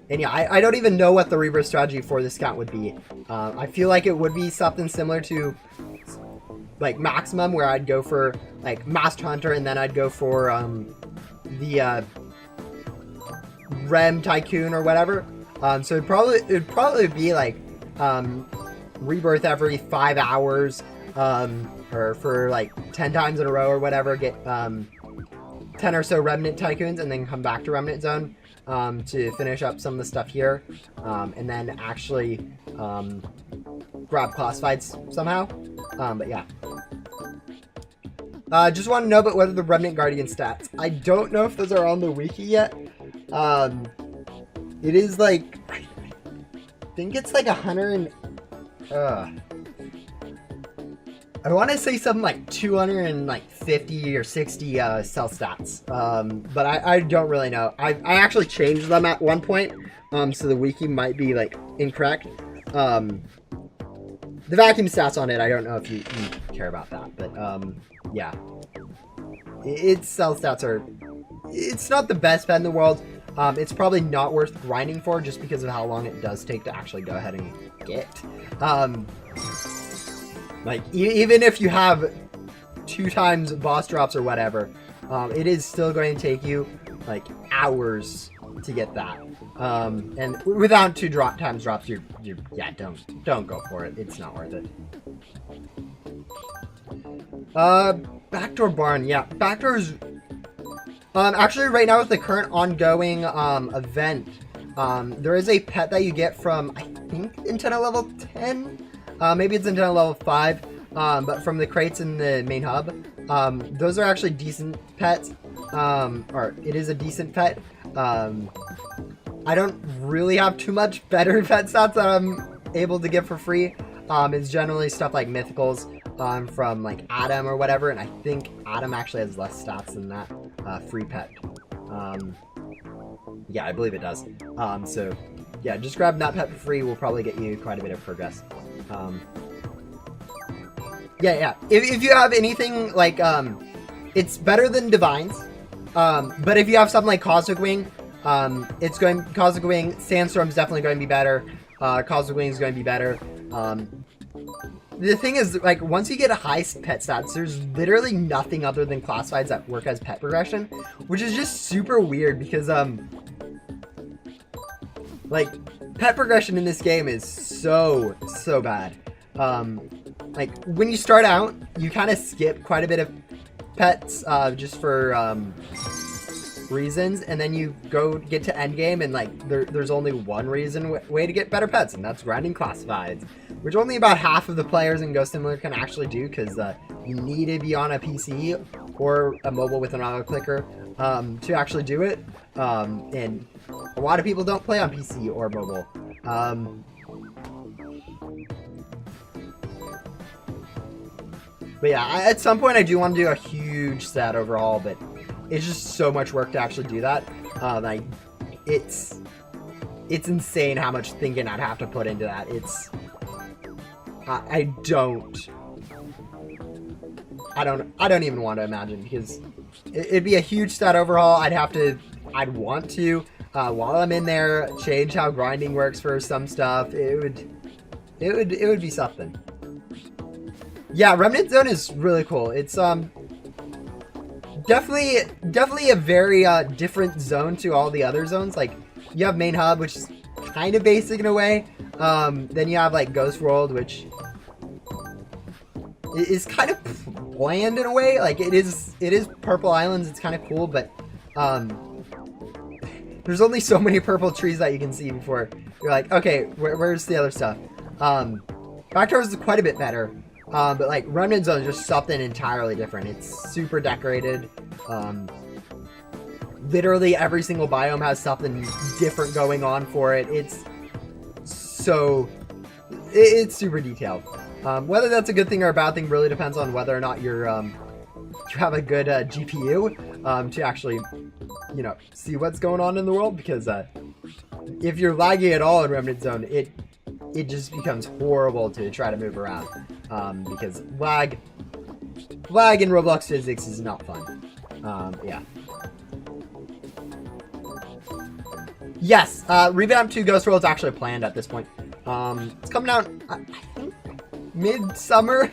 and yeah, I don't even know what the rebirth strategy for this account would be. I feel like it would be something similar to like Maximum, where I'd go for like Master Hunter, and then I'd go for the Rem Tycoon or whatever. So it'd probably be like rebirth every 5 hours, or for like 10 times in a row or whatever. Get 10 or so Remnant Tycoons, and then come back to Remnant Zone to finish up some of the stuff here, and then actually grab classifieds somehow. But yeah. Just want to know about what are the Remnant Guardian stats. I don't know if those are on the wiki yet. It is like, I think it's like 100 and, I want to say something like 250 or 60 cell stats, but I don't really know. I actually changed them at one point, so the wiki might be like incorrect. The vacuum stats on it, I don't know if you care about that, but yeah, its cell stats are, it's not the best pet in the world. It's probably not worth grinding for just because of how long it does take to actually go ahead and get. Like, even if you have 2 times boss drops or whatever, it is still going to take you, like, hours to get that. And without 2 times drops, yeah, don't go for it. It's not worth it. Backdoor Barn, yeah. Backdoor's... actually, right now with the current ongoing, event, there is a pet that you get from, I think, Antenna level 10? Maybe it's Antenna level 5, but from the crates in the main hub. Those are actually decent pets, or it is a decent pet. I don't really have too much better pet stats that I'm able to get for free. It's generally stuff like mythicals, from like Adam or whatever, and I think Adam actually has less stats than that, free pet. Yeah, I believe it does. So yeah, just grab that pet for free, will probably get you quite a bit of progress. Yeah. If you have anything like, it's better than Divines. But if you have something like Cosmic Wing, Cosmic Wing, Sandstorm's definitely going to be better. Cosmic Wing is going to be better. The thing is, like, once you get a high pet stats, there's literally nothing other than classifieds that work as pet progression, which is just super weird because, like, pet progression in this game is so bad. Like, when you start out, you kind of skip quite a bit of pets, just for, reasons, and then you go get to endgame, and like there's only one way to get better pets, and that's grinding classifieds, which only about half of the players in Ghost Simulator can actually do, because you need to be on a PC or a mobile with an auto clicker to actually do it, and a lot of people don't play on PC or mobile. But yeah, at some point I do want to do a huge stat overhaul, but it's just so much work to actually do that. Like, it's insane how much thinking I'd have to put into that. I don't even want to imagine, because it'd be a huge stat overhaul. I'd want to, while I'm in there, change how grinding works for some stuff. It would be something. Yeah, Remnant Zone is really cool. It's definitely a very different zone to all the other zones. Like, you have Main Hub, which is kind of basic in a way. Then you have like Ghost World, which is kind of bland in a way. Like, it is Purple Islands. It's kind of cool, but there's only so many purple trees that you can see before you're like, okay, where's the other stuff? Backdoor is quite a bit better. But like Remnant Zone is just something entirely different. It's super decorated. literally every single biome has something different going on for it. It's super detailed. Whether that's a good thing or a bad thing really depends on whether or not you have a good GPU to actually, you know, see what's going on in the world. Because if you're lagging at all in Remnant Zone, it just becomes horrible to try to move around, because lag in Roblox physics is not fun. Yeah. Yes, Revamp 2 Ghost World is actually planned at this point. It's coming out, I think, mid-summer.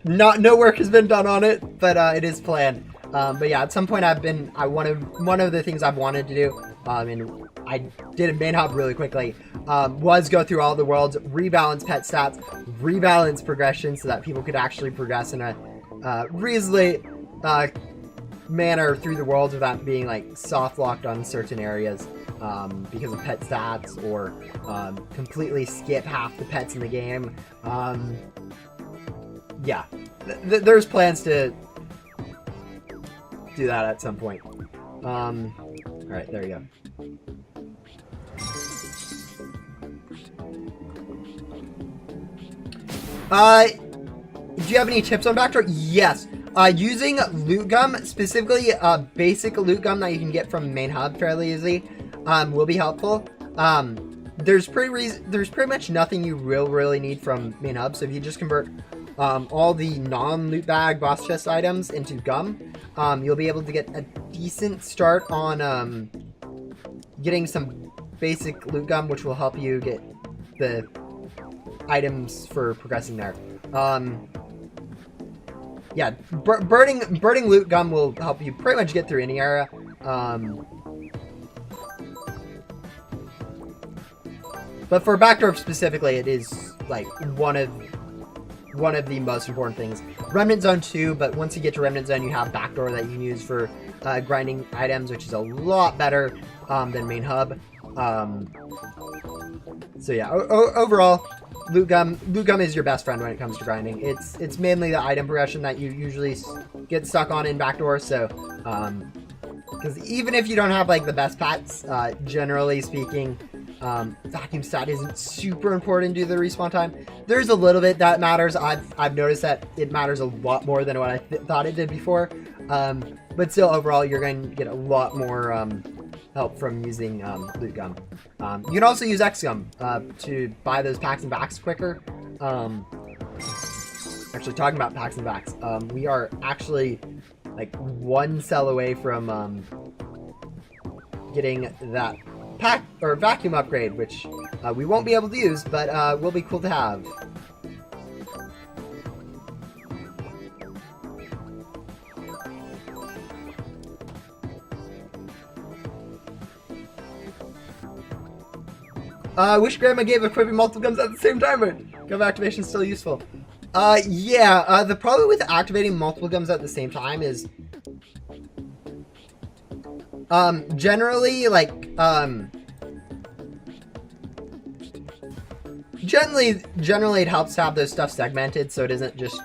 No work has been done on it, but it is planned. But yeah, at some point one of the things I've wanted to do, and I did a main hub really quickly, was go through all the worlds, rebalance pet stats, rebalance progression so that people could actually progress in a reasonably manner through the worlds without being like soft locked on certain areas because of pet stats, or completely skip half the pets in the game. Yeah, there's plans to do that at some point. All right, there you go. Do you have any tips on Backdoor? Yes. Using loot gum, specifically basic loot gum that you can get from main hub fairly easy, will be helpful. There's pretty much nothing you really need from main hub. So if you just convert all the non-loot bag boss chest items into gum, you'll be able to get a decent start on getting some basic loot gum, which will help you get the items for progressing there. Yeah, burning loot gum will help you pretty much get through any area. But for Backdoor specifically, it is like one of the most important things. Remnant Zone 2, but once you get to Remnant Zone, you have Backdoor that you can use for grinding items, which is a lot better than main hub. So yeah, overall, loot gum is your best friend when it comes to grinding. It's mainly the item progression that you usually get stuck on in Backdoor. So, because even if you don't have like the best pets, generally speaking, vacuum stat isn't super important due to the respawn time. There's a little bit that matters. I've noticed that it matters a lot more than what I thought it did before. But still, overall, you're going to get a lot more help from using loot gum. You can also use X gum to buy those packs and backs quicker. Actually, talking about packs and backs, we are actually like one cell away from getting that pack or vacuum upgrade, which we won't be able to use, but will be cool to have. I wish Grandma gave equipping multiple gums at the same time, but gum activation is still useful. Yeah, the problem with activating multiple gums at the same time is generally, like, generally it helps to have those stuff segmented so it doesn't just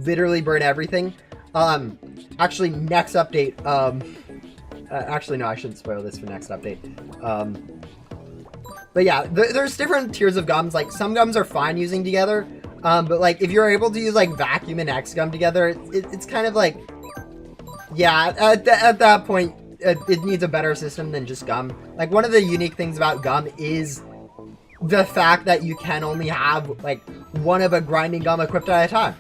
literally burn everything. Actually, next update, actually, no, I shouldn't spoil this for next update. But yeah, there's different tiers of gums. Like, some gums are fine using together, but like, if you're able to use like vacuum and X gum together, it's kind of like, yeah, at that point, it needs a better system than just gum. Like, one of the unique things about gum is the fact that you can only have like one of a grinding gum equipped at a time.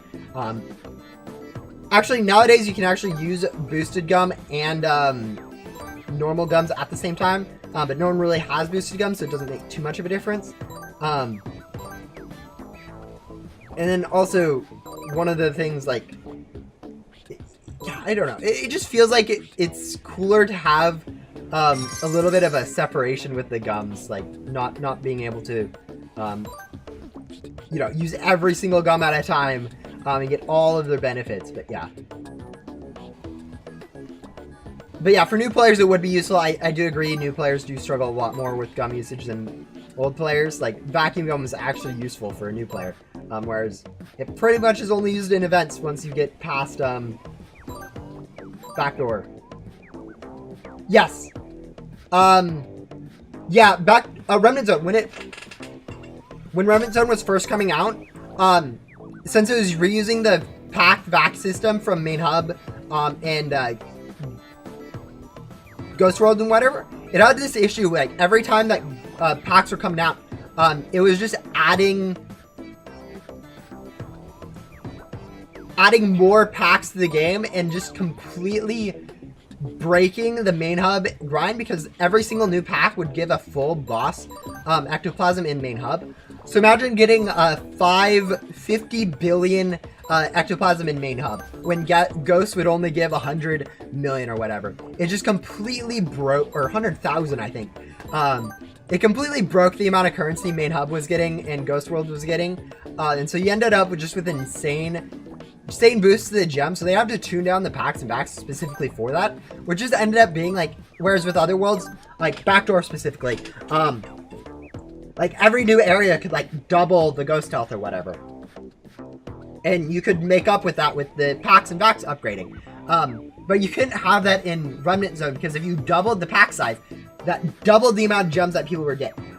Actually, nowadays you can actually use boosted gum and normal gums at the same time, but no one really has boosted gum, so it doesn't make too much of a difference. And then also, one of the things, like, yeah, I don't know, it just feels like it's cooler to have a little bit of a separation with the gums, like not being able to you know, use every single gum at a time and get all of their benefits. But yeah. But yeah, for new players it would be useful. I do agree, new players do struggle a lot more with gum usage than old players. Like, vacuum gum is actually useful for a new player, whereas it pretty much is only used in events once you get past Backdoor. Yes. Yeah, Remnant Zone, when Remnant Zone was first coming out, since it was reusing the packed vac system from Main Hub, and Ghost World and whatever, it had this issue, like, every time that packs were coming out, it was just adding more packs to the game and just completely breaking the Main Hub grind, because every single new pack would give a full boss ectoplasm in Main Hub. So imagine getting 50 billion ectoplasm in Main Hub when Ghost would only give 100 million or whatever. It just completely broke, or 100,000 I think. It completely broke the amount of currency Main Hub was getting and Ghost World was getting. And so you ended up with just with an insane boost to the gem, so they have to tune down the packs and vacs specifically for that, which just ended up being like, whereas with other worlds, like Backdoor specifically, like every new area could like double the ghost health or whatever, and you could make up with that with the packs and vacs upgrading. But you couldn't have that in Remnant Zone, because if you doubled the pack size, that doubled the amount of gems that people were getting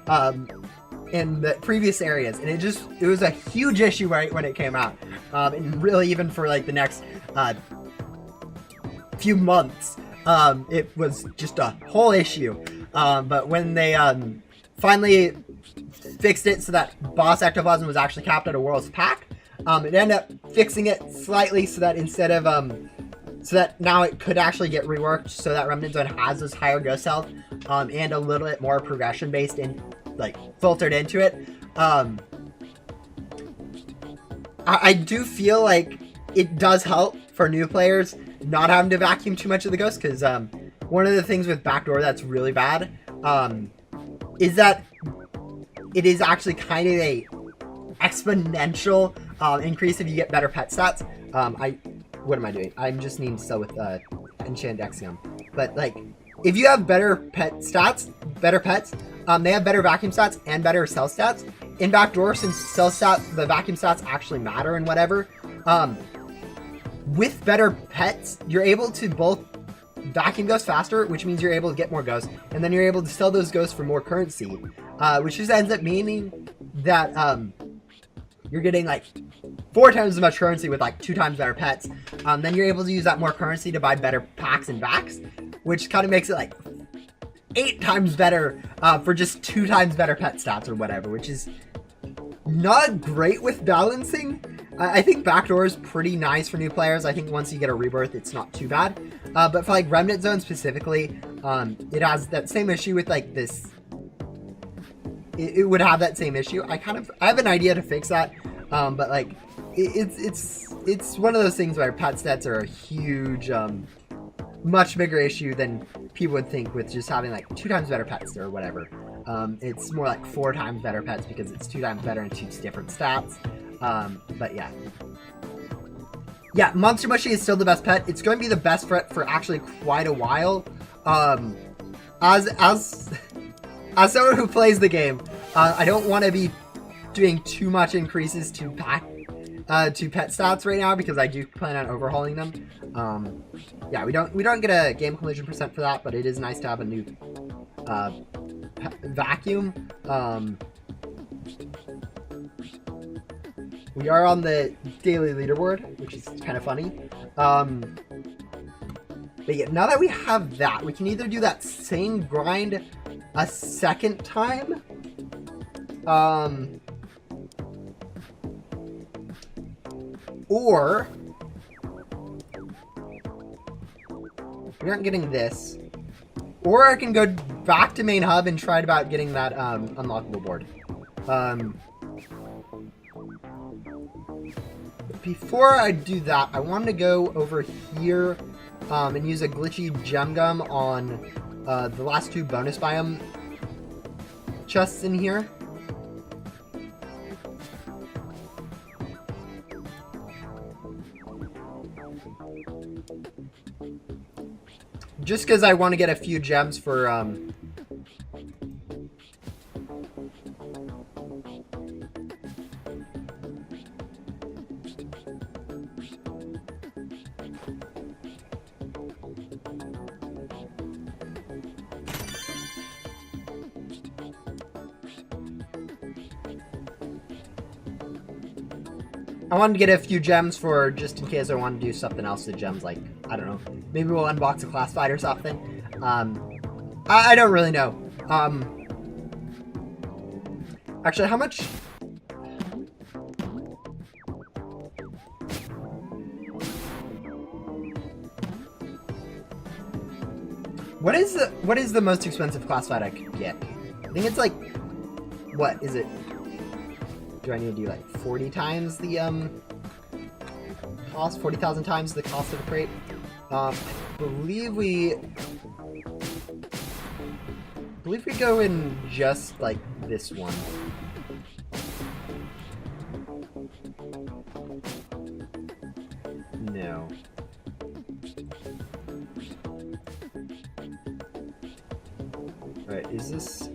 in the previous areas, and it was a huge issue right when it came out, and really even for like the next few months, it was just a whole issue. But when they finally fixed it so that boss ectoplasm was actually capped at a world's pack, it ended up fixing it slightly so that instead of so that now it could actually get reworked so that Remnant Zone has this higher ghost health, and a little bit more progression based in, like, filtered into it. I do feel like it does help for new players not having to vacuum too much of the ghost, because one of the things with Backdoor that's really bad is that it is actually kind of a exponential increase if you get better pet stats. What am I doing? I'm just needing to sell with Enchant Dexium. But, like, if you have better pet stats, better pets, they have better vacuum stats and better cell stats. In Backdoor, since the vacuum stats actually matter and whatever, with better pets, you're able to both vacuum ghosts faster, which means you're able to get more ghosts, and then you're able to sell those ghosts for more currency, which just ends up meaning that you're getting like 4 times as much currency with like 2 times better pets. Then you're able to use that more currency to buy better packs and vacs, which kind of makes it like 8 times better for just 2 times better pet stats or whatever, which is not great with balancing. I think Backdoor is pretty nice for new players. I think once you get a rebirth, it's not too bad. But for like Remnant Zone specifically, it has that same issue with like this. It would have that same issue. I have an idea to fix that, but like it's one of those things where pet stats are a huge, much bigger issue than people would think with just having like 2 times better pets or whatever. It's more like 4 times better pets because it's 2 times better and 2 different stats. But yeah. Yeah, Monster Mushy is still the best pet. It's going to be the best pet for actually quite a while. As someone who plays the game, I don't want to be doing too much increases to pet stats right now because I do plan on overhauling them. Yeah, we don't get a game collision percent for that, but it is nice to have a new vacuum. We are on the daily leaderboard, which is kind of funny. But yeah, now that we have that, we can either do that same grind a second time, or we aren't getting this, or I can go back to Main Hub and try about getting that unlockable board. Before I do that, I wanted to go over here and use a glitchy gem gum on the last 2 bonus biome chests in here. Just because I want to get a few gems for I wanted to get a few gems for just in case I want to do something else with gems, like, I don't know, maybe we'll unbox a classified or something. I don't really know. Actually, how much? What is the most expensive classified I could get? I think it's like, what is it? Do I need to do like 40 times the cost? 40,000 times the cost of a crate? I believe we go in just like this one. No. Alright, is this...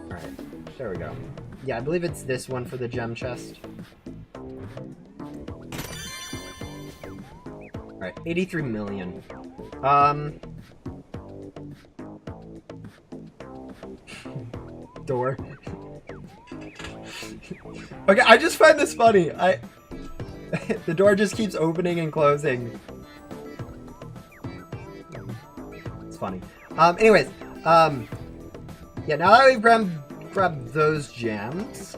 Alright, there we go. Yeah, I believe it's this one for the gem chest. Alright, 83 million. Door. Okay, I just find this funny. The door just keeps opening and closing. It's funny. Anyways, yeah, now that we've grabbed those gems.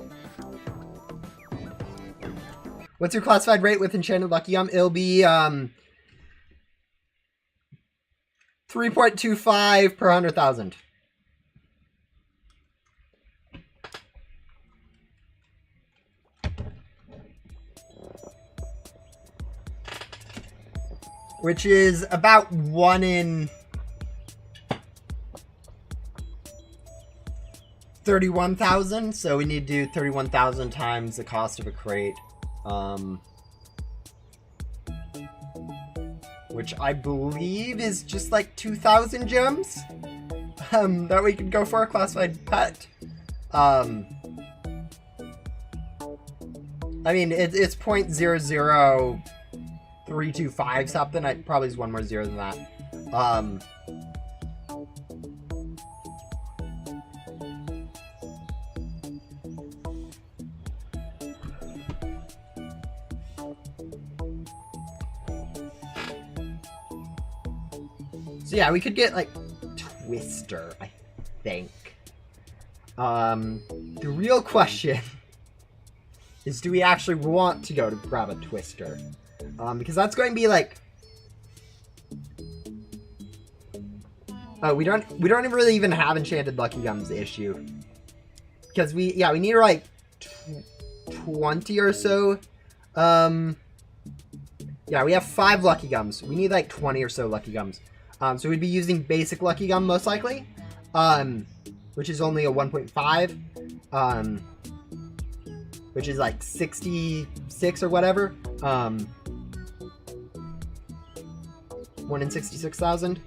What's your classified rate with Enchanted Lucky Gum? It'll be 3.25 per 100,000. Which is about 1 in 31,000. So we need to do 31,000 times the cost of a crate. Which I believe is just like 2,000 gems. That we could go for a classified pet. I mean, it's 0.00325 something. I probably is one more zero than that. So yeah, we could get like Twister, I think. The real question is, do we actually want to go to grab a Twister? Because that's going to be like... Oh, we don't really even have Enchanted Lucky Gums issue. Because we need like 20 or so. Yeah, we have 5 Lucky Gums. We need like 20 or so Lucky Gums. So we'd be using basic Lucky Gum most likely. Which is only a 1.5. Which is like 66 or whatever. 1 in 66,000.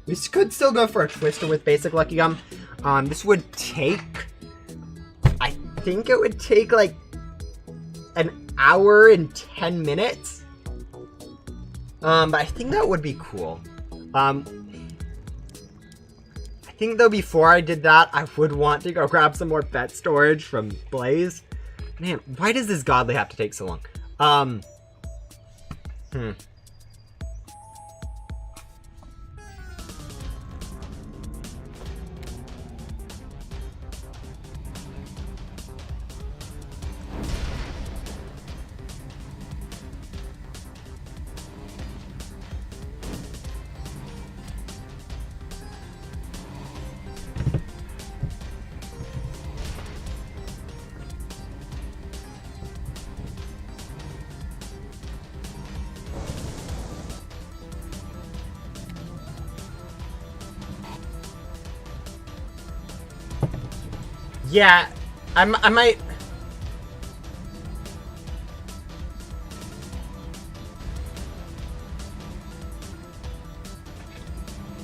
We could still go for a Twister with basic Lucky Gum. This would take... I think it would take like an hour and 10 minutes. But I think that would be cool. I think though before I did that, I would want to go grab some more pet storage from Blaze. Man, why does this godly have to take so long? Yeah, I might...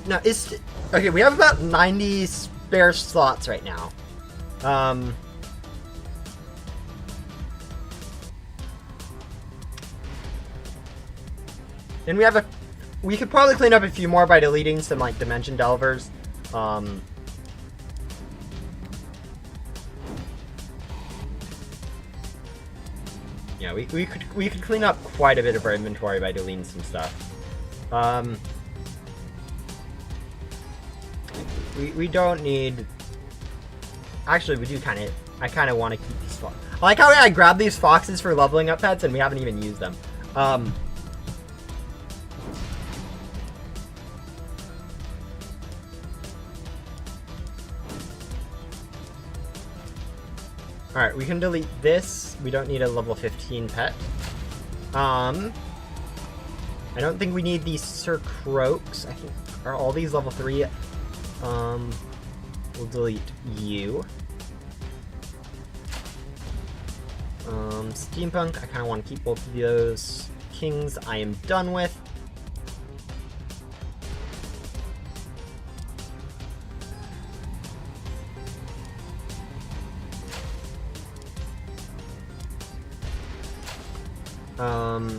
No, it's... Okay, we have about 90 spare slots right now. And we could probably clean up a few more by deleting some like Dimension Delvers. Yeah, we could clean up quite a bit of our inventory by deleting some stuff. We don't need. Actually, we do kind of. I kind of want to keep these foxes. I like how I grabbed these foxes for leveling up pets and we haven't even used them. Alright, we can delete this. We don't need a level 15 pet. I don't think we need these Sir Croaks. I think, are all these level 3? We'll delete you. Steampunk, I kind of want to keep both of those. Kings, I am done with. Let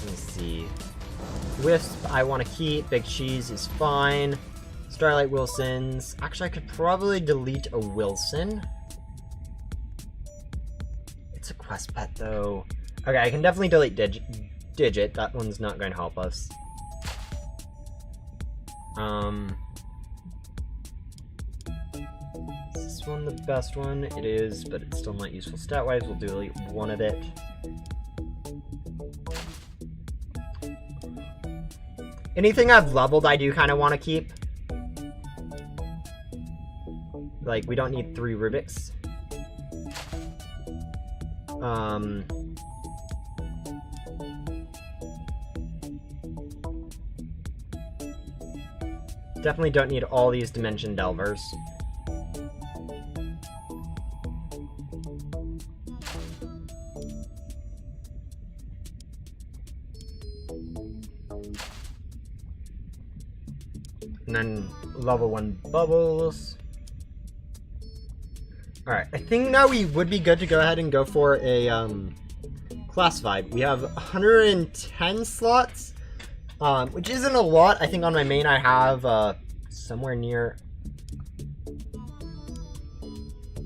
me see. Wisp, I want to keep. Big Cheese is fine. Starlight Wilsons. Actually, I could probably delete a Wilson. It's a quest pet, though. Okay, I can definitely delete Digit. That one's not going to help us. Is this one the best one? It is, but it's still not useful stat-wise. We'll delete one of it. Anything I've leveled, I do kind of want to keep. Like, we don't need 3 Rubiks. Definitely don't need all these Dimension Delvers. And then level 1 bubbles. Alright, I think now we would be good to go ahead and go for a classified. We have 110 slots, which isn't a lot. I think on my main I have somewhere near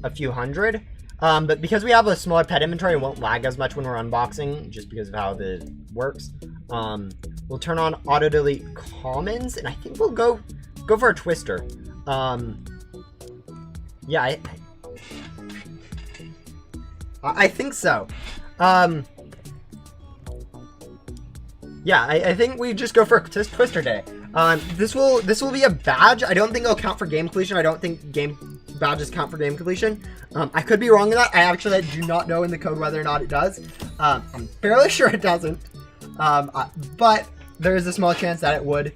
a few hundred. But because we have a smaller pet inventory, it won't lag as much when we're unboxing, just because of how it works. We'll turn on auto delete commons, and I think we'll go for a Twister. Yeah, I think so. Yeah, I think we just go for a Twister day. This will be a badge. I don't think it'll count for game completion. I don't think game badges count for game completion. I could be wrong in that. I actually do not know in the code whether or not it does. I'm fairly sure it doesn't. But there is a small chance that it would.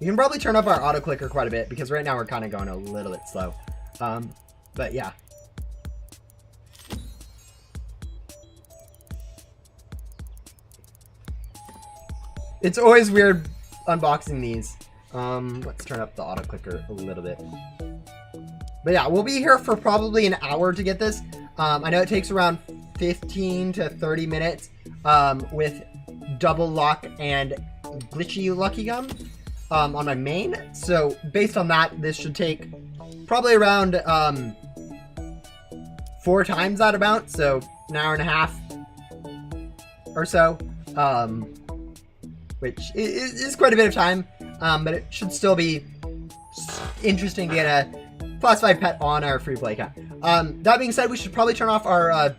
You can probably turn up our auto clicker quite a bit because right now we're kind of going a little bit slow. But yeah. It's always weird unboxing these. Let's turn up the auto clicker a little bit. But yeah, we'll be here for probably an hour to get this. I know it takes around 15 to 30 minutes with double lock and glitchy Lucky Gum. On my main, so based on that, this should take probably around 4 times that amount, so an hour and a half or so, which is quite a bit of time, but it should still be interesting to get a classified pet on our free play account. That being said, we should probably turn off our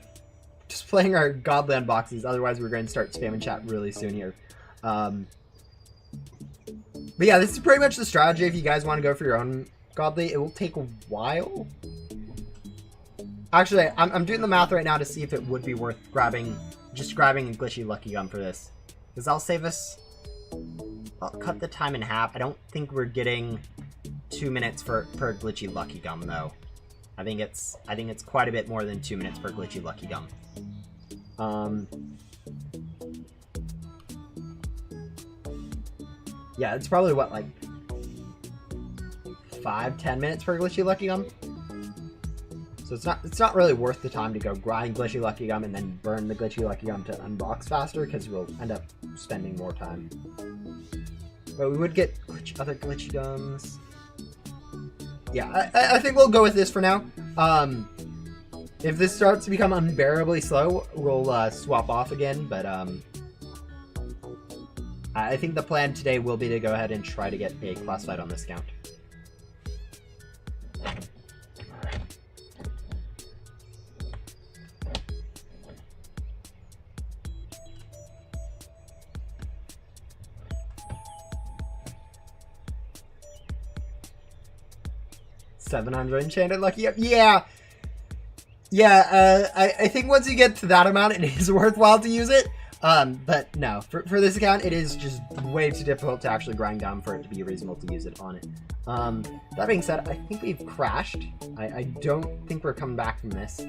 displaying our Godland boxes, otherwise we're going to start spamming chat really soon here. But yeah, this is pretty much the strategy if you guys want to go for your own Godly. It will take a while. Actually, I'm doing the math right now to see if it would be worth just grabbing a glitchy Lucky Gum for this. Because that'll save us... I'll cut the time in half. I don't think we're getting 2 minutes per glitchy Lucky Gum, though. I think it's quite a bit more than 2 minutes per glitchy Lucky Gum. Yeah, it's probably what, like 5-10 minutes per Glitchy Lucky Gum. So it's not really worth the time to go grind Glitchy Lucky Gum and then burn the Glitchy Lucky Gum to unbox faster, because we'll end up spending more time. But we would get other Glitchy Gums. Yeah, I think we'll go with this for now. If this starts to become unbearably slow, we'll swap off again, but I think the plan today will be to go ahead and try to get a classified on this account. $700 enchanted lucky. Yeah. I think once you get to that amount, it is worthwhile to use it. But no, for this account, it is just way too difficult to actually grind down for it to be reasonable to use it on it. That being said, I think we've crashed. I don't think we're coming back from this.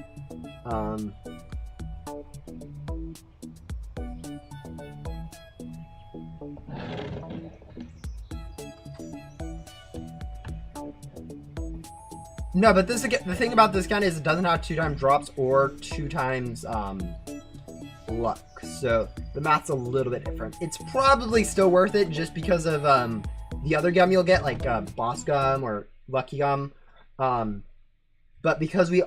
No, but the thing about this gun is it doesn't have 2x drops or 2x luck, so the math's a little bit different. It's probably still worth it just because of the other gum you'll get, like Boss Gum or Lucky Gum, but because I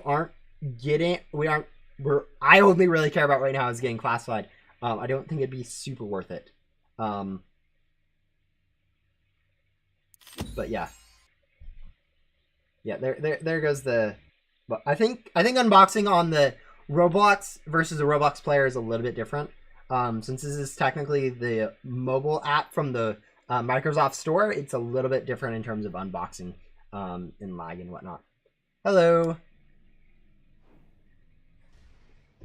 only really care about right now is getting classified. I don't think it'd be super worth it. But yeah. Yeah, there goes the. But I think unboxing on the Roblox versus a Roblox player is a little bit different. Since this is technically the mobile app from the Microsoft Store, it's a little bit different in terms of unboxing and lag and whatnot. Hello.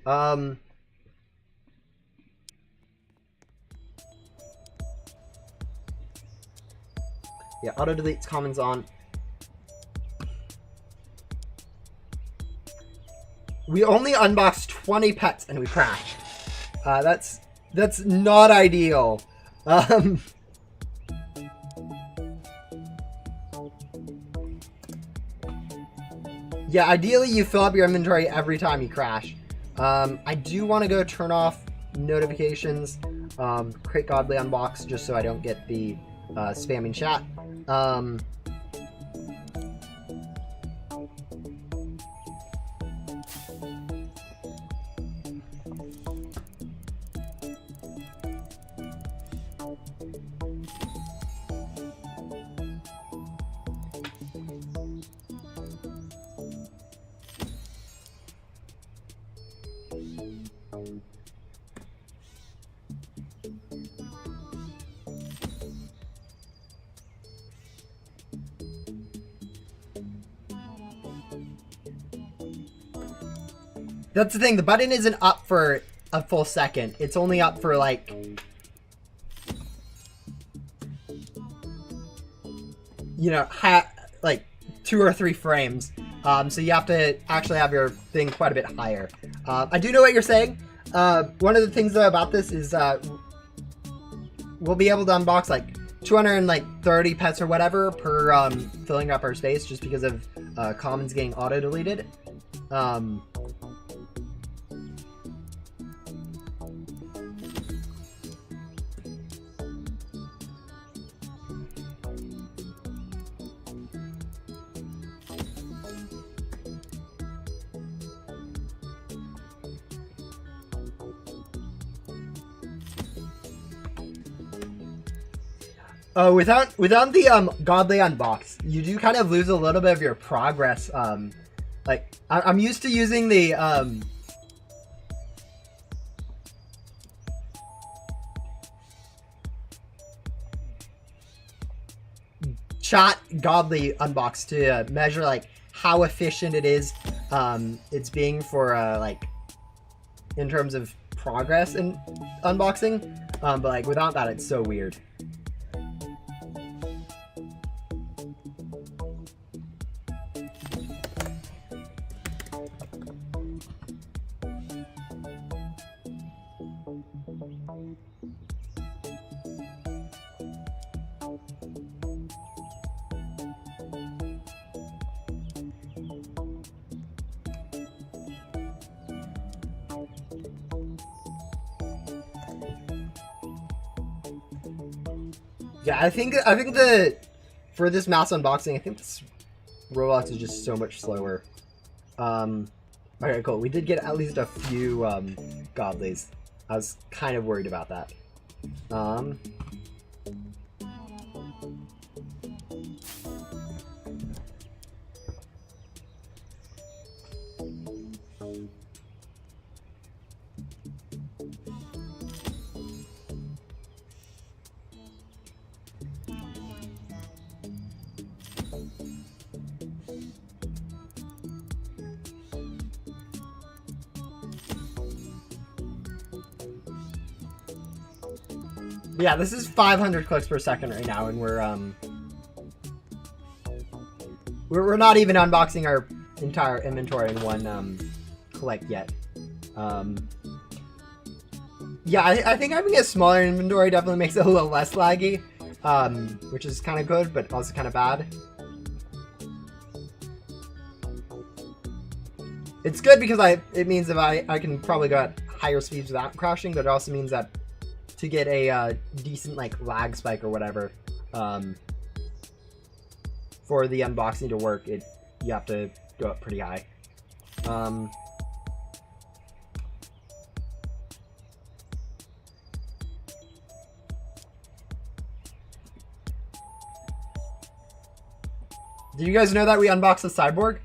Yeah, auto deletes comments on. We only unboxed 20 pets and we crashed. That's not ideal. Yeah, ideally you fill up your inventory every time you crash. I do want to go turn off notifications, create Godly Unbox just so I don't get the spamming chat. That's the thing, the button isn't up for a full second. It's only up for like... you know, like 2 or 3 frames. So you have to actually have your thing quite a bit higher. I do know what you're saying. One of the things though about this is we'll be able to unbox like 230 pets or whatever per filling up our space just because of commons getting auto-deleted. Without the Godly Unbox, you do kind of lose a little bit of your progress. Like I'm used to using the chat Godly Unbox to measure like how efficient it is it's being for like in terms of progress in unboxing, but like without that it's so weird. Yeah, I think the for this mass unboxing, I think this Roblox is just so much slower. Okay, cool. We did get at least a few godlies. I was kind of worried about that. Yeah, this is 500 clicks per second right now, and we're not even unboxing our entire inventory in one collect yet. Yeah, I think having a smaller inventory definitely makes it a little less laggy, which is kind of good, but also kind of bad. It's good because it means that I can probably go at higher speeds without crashing, but it also means that to get a decent like lag spike or whatever, for the unboxing to work, you have to go up pretty high. Did you guys know that we unboxed the Cyborg?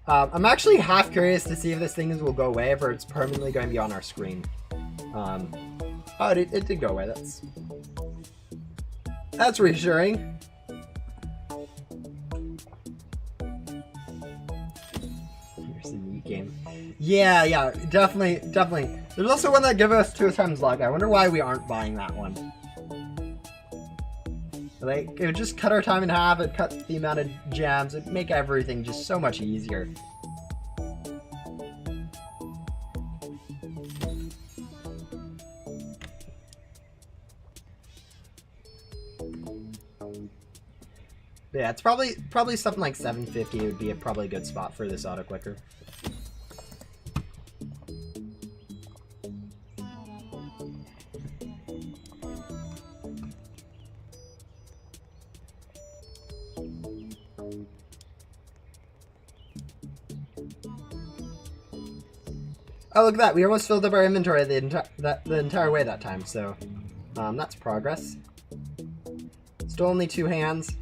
I'm actually half curious to see if this thing will go away, or it's permanently going to be on our screen. Oh, it did go away. That's reassuring. Here's the neat game. Yeah, definitely. There's also one that gives us 2 times luck. I wonder why we aren't buying that one. Like, it would just cut our time in half, it'd cut the amount of gems, it'd make everything just so much easier. Yeah, it's probably something like 750 would be probably a good spot for this auto clicker. Oh, look at that. We almost filled up our inventory the entire way that time, so that's progress. Still only 2 hands.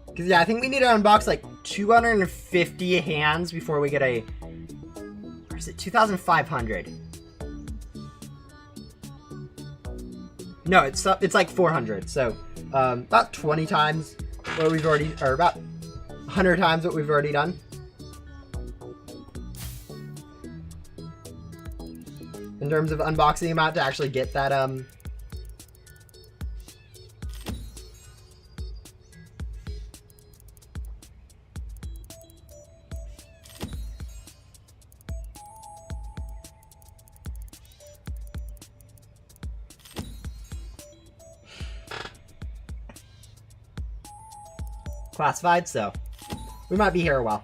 Because, yeah, I think we need to unbox like 250 hands before we get a... Or is it 2,500? No, it's like 400. So about 20 times what we've already, or about 100 times what we've already done. In terms of unboxing amount to actually get that classified, so we might be here a while.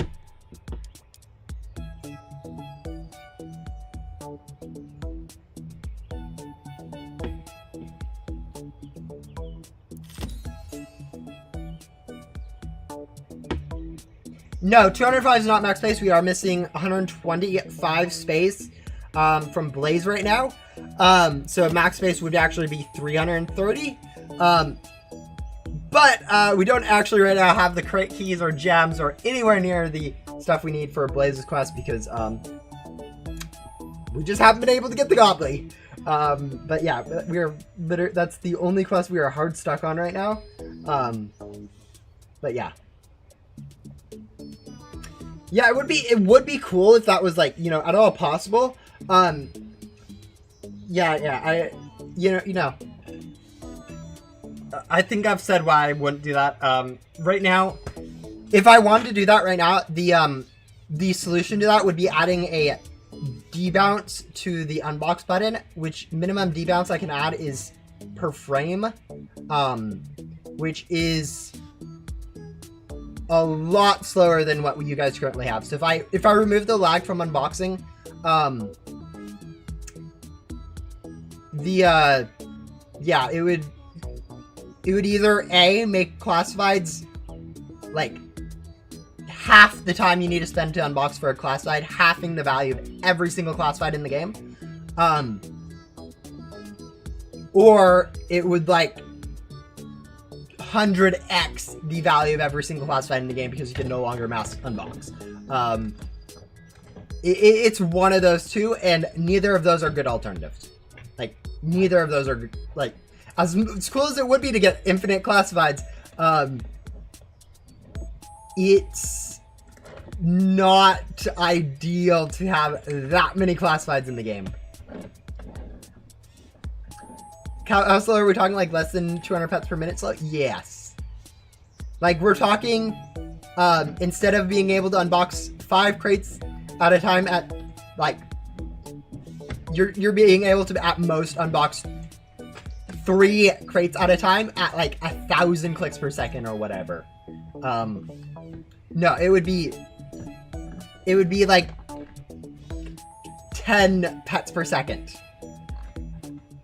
No, 205 is not max space. We are missing 125 space from Blaze right now. So max space would actually be 330. But we don't actually right now have the crate keys or gems or anywhere near the stuff we need for Blaze's quest because we just haven't been able to get the Godly. But yeah, that's the only quest we are hard stuck on right now. But yeah. Yeah, it would be cool if that was like, you know, at all possible. I think I've said why I wouldn't do that. Right now, if I wanted to do that right now, the solution to that would be adding a debounce to the unbox button, which minimum debounce I can add is per frame, which is a lot slower than what you guys currently have. So if I remove the lag from unboxing, yeah, it would either A, make classifieds like half the time you need to spend to unbox for a classified, halving the value of every single classified in the game. Or it would like 100x the value of every single classified in the game because you can no longer mass unbox. It's one of those two, and neither of those are good alternatives. Like, neither of those are, like, as cool as it would be to get infinite classifieds, it's not ideal to have that many classifieds in the game. How slow are we talking? Like less than 200 pets per minute slow? Yes. Like we're talking, instead of being able to unbox 5 crates at a time at like, you're being able to at most unbox 3 crates at a time at like 1,000 clicks per second or whatever. No, it would be like 10 pets per second.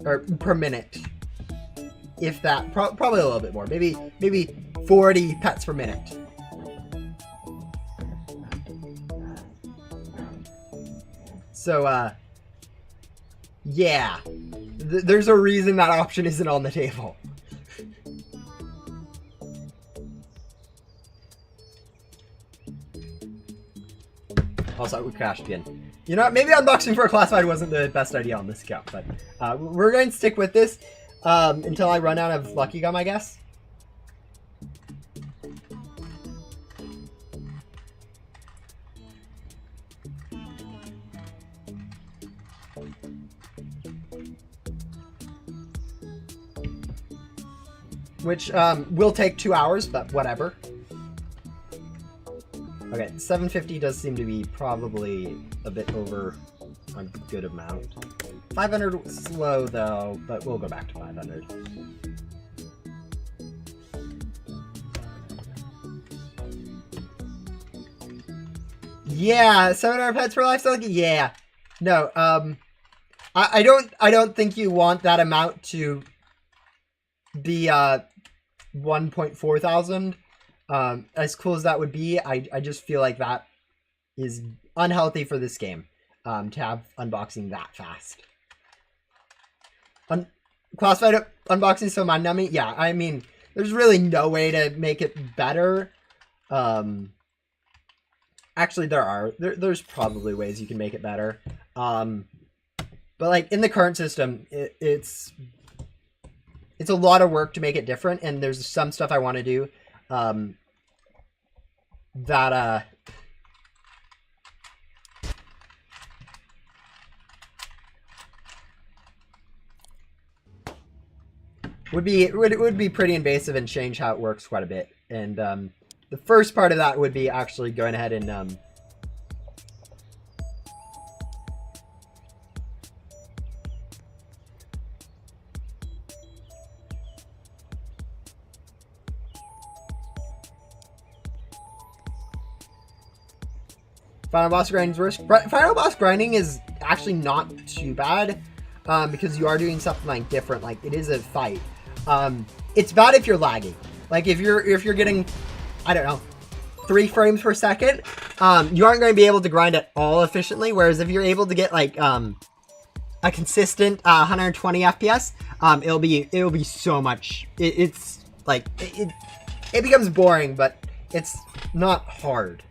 Or per minute, if that. Probably a little bit more. Maybe 40 pets per minute. So, yeah. There's a reason that option isn't on the table. Also, we crashed again. You know what? Maybe unboxing for a classified wasn't the best idea on this account, but we're going to stick with this until I run out of Lucky Gum, I guess. Which will take 2 hours, but whatever. Okay, 750 does seem to be probably a bit over a good amount. 500 slow though, but we'll go back to 500. Yeah, 700 pets per life. Yeah, no. I don't think you want that amount to be 1.4 thousand. As cool as that would be, I just feel like that is unhealthy for this game, to have unboxing that fast. Classified unboxing so mind-numbing? Yeah, I mean, there's really no way to make it better. Actually, there's probably ways you can make it better. But like in the current system, it's a lot of work to make it different, and there's some stuff I want to do that would be pretty invasive and change how it works quite a bit. And the first part of that would be actually going ahead and Final boss grinding's worse. Final boss grinding is actually not too bad, because you are doing something like different. Like it is a fight. It's bad if you're lagging. Like if you're getting, I don't know, 3 frames per second, you aren't going to be able to grind at all efficiently. Whereas if you're able to get like a consistent 120 FPS, it'll be so much. It's like it becomes boring, but it's not hard.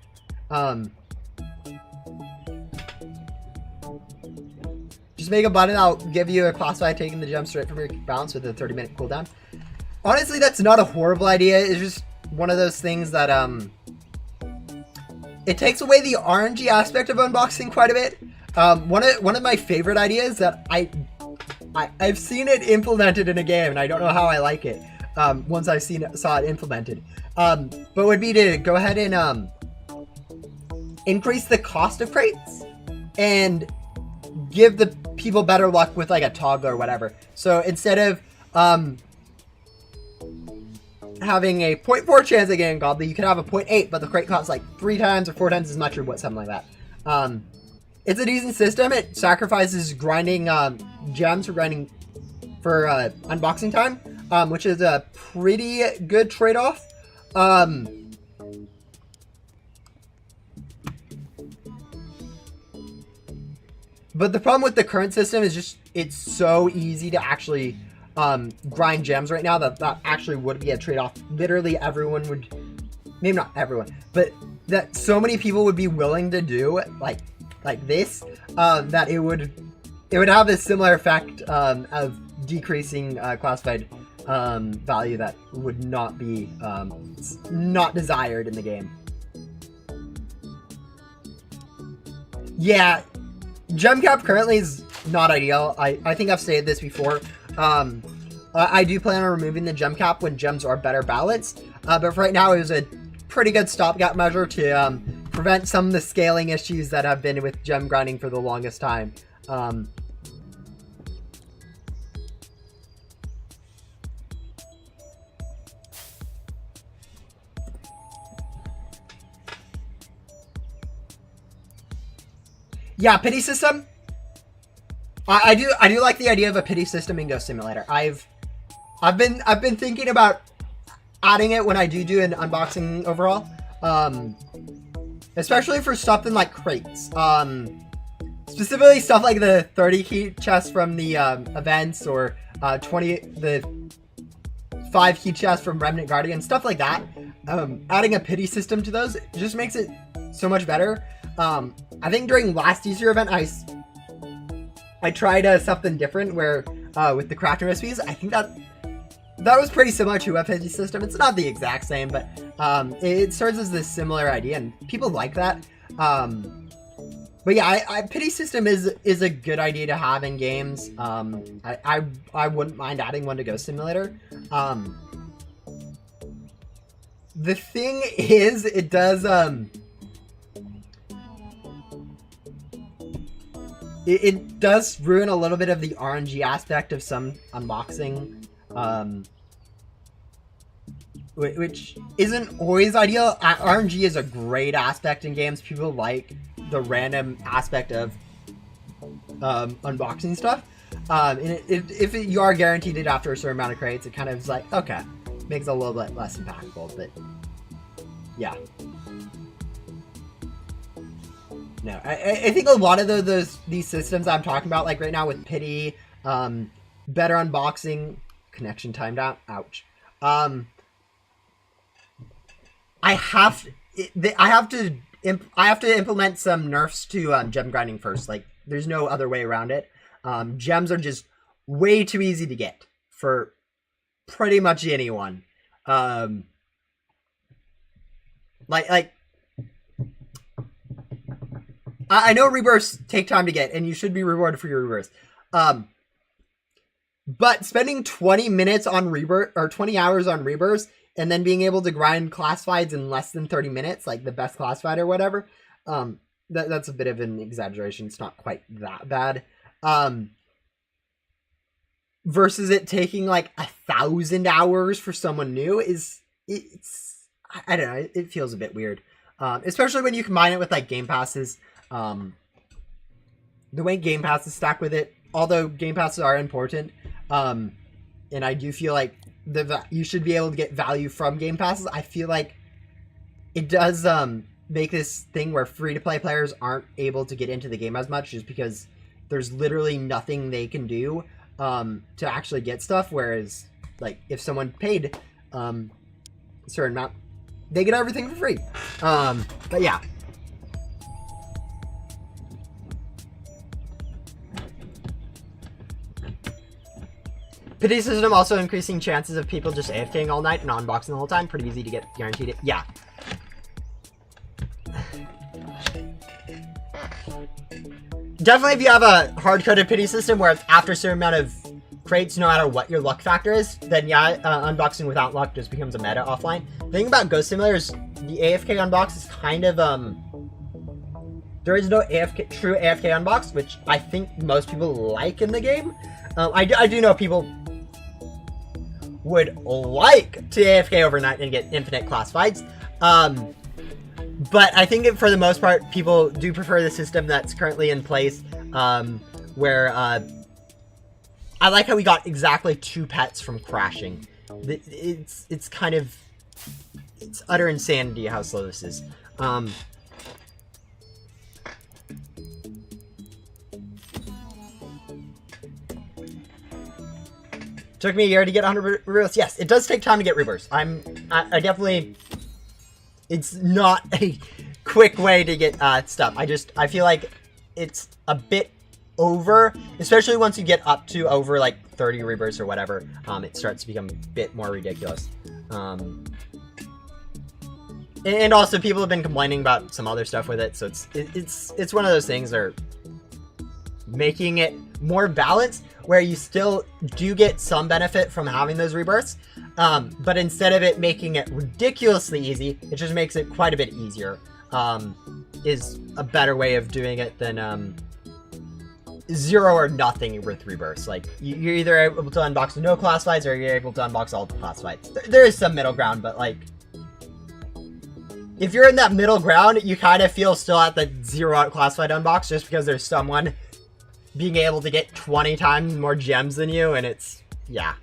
Just make a button, I'll give you a classified taking the gem straight from your bounce with a 30-minute cooldown. Honestly, that's not a horrible idea. It's just one of those things that, it takes away the RNG aspect of unboxing quite a bit. One of my favorite ideas that I've seen it implemented in a game, and I don't know how I like it, once I saw it implemented. But would be to go ahead and, increase the cost of crates, and give the people better luck with like a toggle or whatever. So instead of having a 0.4 chance of getting Godly, you could have a 0.8, but the crate costs like 3 times or 4 times as much or what, something like that. It's a decent system. It sacrifices grinding gems for grinding for unboxing time, which is a pretty good trade-off. But the problem with the current system is just it's so easy to actually grind gems right now that actually would be a trade-off. Literally everyone would, maybe not everyone, but that so many people would be willing to do like this, that it would have a similar effect of decreasing classified value that would not be not desired in the game. Yeah, gem cap currently is not ideal. I think I've stated this before. I do plan on removing the gem cap when gems are better balanced, but for right now it was a pretty good stopgap measure to prevent some of the scaling issues that have been with gem grinding for the longest time. Yeah, pity system. I do like the idea of a pity system in Ghost Simulator. I've been thinking about adding it when I do an unboxing overall. Especially for something like crates. Specifically stuff like the 30 key chests from the events, or the 5 key chests from Remnant Guardian, stuff like that. Adding a pity system to those just makes it so much better. I think during last Easter event, I tried something different where with the crafting recipes, I think that was pretty similar to a pity system. It's not the exact same, but it serves as this similar idea, and people like that. But yeah, pity system is a good idea to have in games. I wouldn't mind adding one to Ghost Simulator. The thing is, it does it does ruin a little bit of the RNG aspect of some unboxing, which isn't always ideal. RNG is a great aspect in games. People like the random aspect of unboxing stuff. And if you are guaranteed it after a certain amount of crates, it kind of is like, okay, makes it a little bit less impactful, but yeah. No, I think a lot of these systems I'm talking about, like right now with pity, better unboxing, connection timed out, ouch. I have to implement some nerfs to gem grinding first. Like, there's no other way around it. Gems are just way too easy to get for pretty much anyone. I know rebirths take time to get, and you should be rewarded for your rebirths. But spending 20 minutes on rebirth, or 20 hours on rebirths, and then being able to grind classifieds in less than 30 minutes, like the best classified or whatever, that's a bit of an exaggeration. It's not quite that bad. Versus it taking like 1,000 hours for someone new I don't know, it feels a bit weird. Especially when you combine it with like Game Passes. The way Game Passes stack with it, although Game Passes are important, and I do feel like you should be able to get value from Game Passes, I feel like it does make this thing where free-to-play players aren't able to get into the game as much, just because there's literally nothing they can do to actually get stuff, whereas like if someone paid a certain amount, they get everything for free. But yeah. Pity system also increasing chances of people just AFKing all night and unboxing the whole time. Pretty easy to get guaranteed it. Yeah. Definitely if you have a hard-coded pity system where after a certain amount of crates, no matter what your luck factor is, then yeah, unboxing without luck just becomes a meta offline. The thing about Ghost Simulator is the AFK unbox is kind of, there is no true AFK unbox, which I think most people like in the game. I do know people would like to AFK overnight and get infinite class fights. But I think for the most part, people do prefer the system that's currently in place, where I like how we got exactly 2 pets from crashing. It's kind of, it's utter insanity how slow this is. Took me a year to get 100 rebirths. Yes, it does take time to get rebirths. I definitely, it's not a quick way to get stuff. I feel like it's a bit over, especially once you get up to over like 30 rebirths or whatever. It starts to become a bit more ridiculous. And also people have been complaining about some other stuff with it, so it's one of those things that are making it more balanced, where you still do get some benefit from having those rebirths, but instead of it making it ridiculously easy, it just makes it quite a bit easier. Is a better way of doing it than 0 or nothing with rebirths. Like, you're either able to unbox no class fights, or you're able to unbox all the class fights. There is some middle ground, but like, if you're in that middle ground, you kind of feel still at the 0 out class fight unbox, just because there's someone being able to get 20 times more gems than you, and it's, yeah.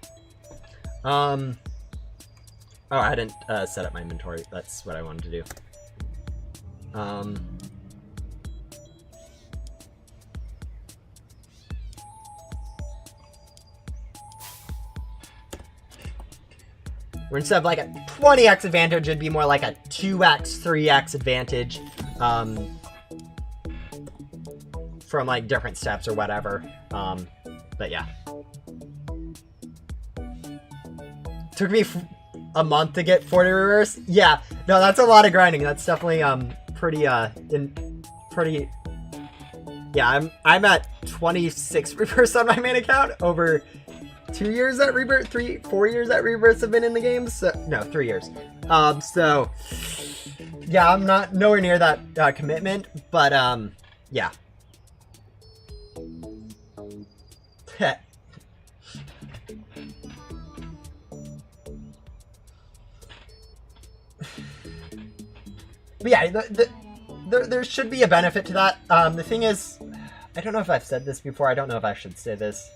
Oh, I didn't set up my inventory. That's what I wanted to do. Where instead of like a 20x advantage, it'd be more like a 2x, 3x advantage. From like different steps or whatever. But yeah. Took me a month to get 40 reverse. Yeah, no, that's a lot of grinding. That's definitely pretty yeah, I'm at 26 reverse on my main account over 2 years that rebirth, 4 years that rebirths have been in the game. So no, 3 years. So yeah, I'm not nowhere near that commitment, but yeah. But yeah, there should be a benefit to that. The thing is, I don't know if I've said this before. I don't know if I should say this.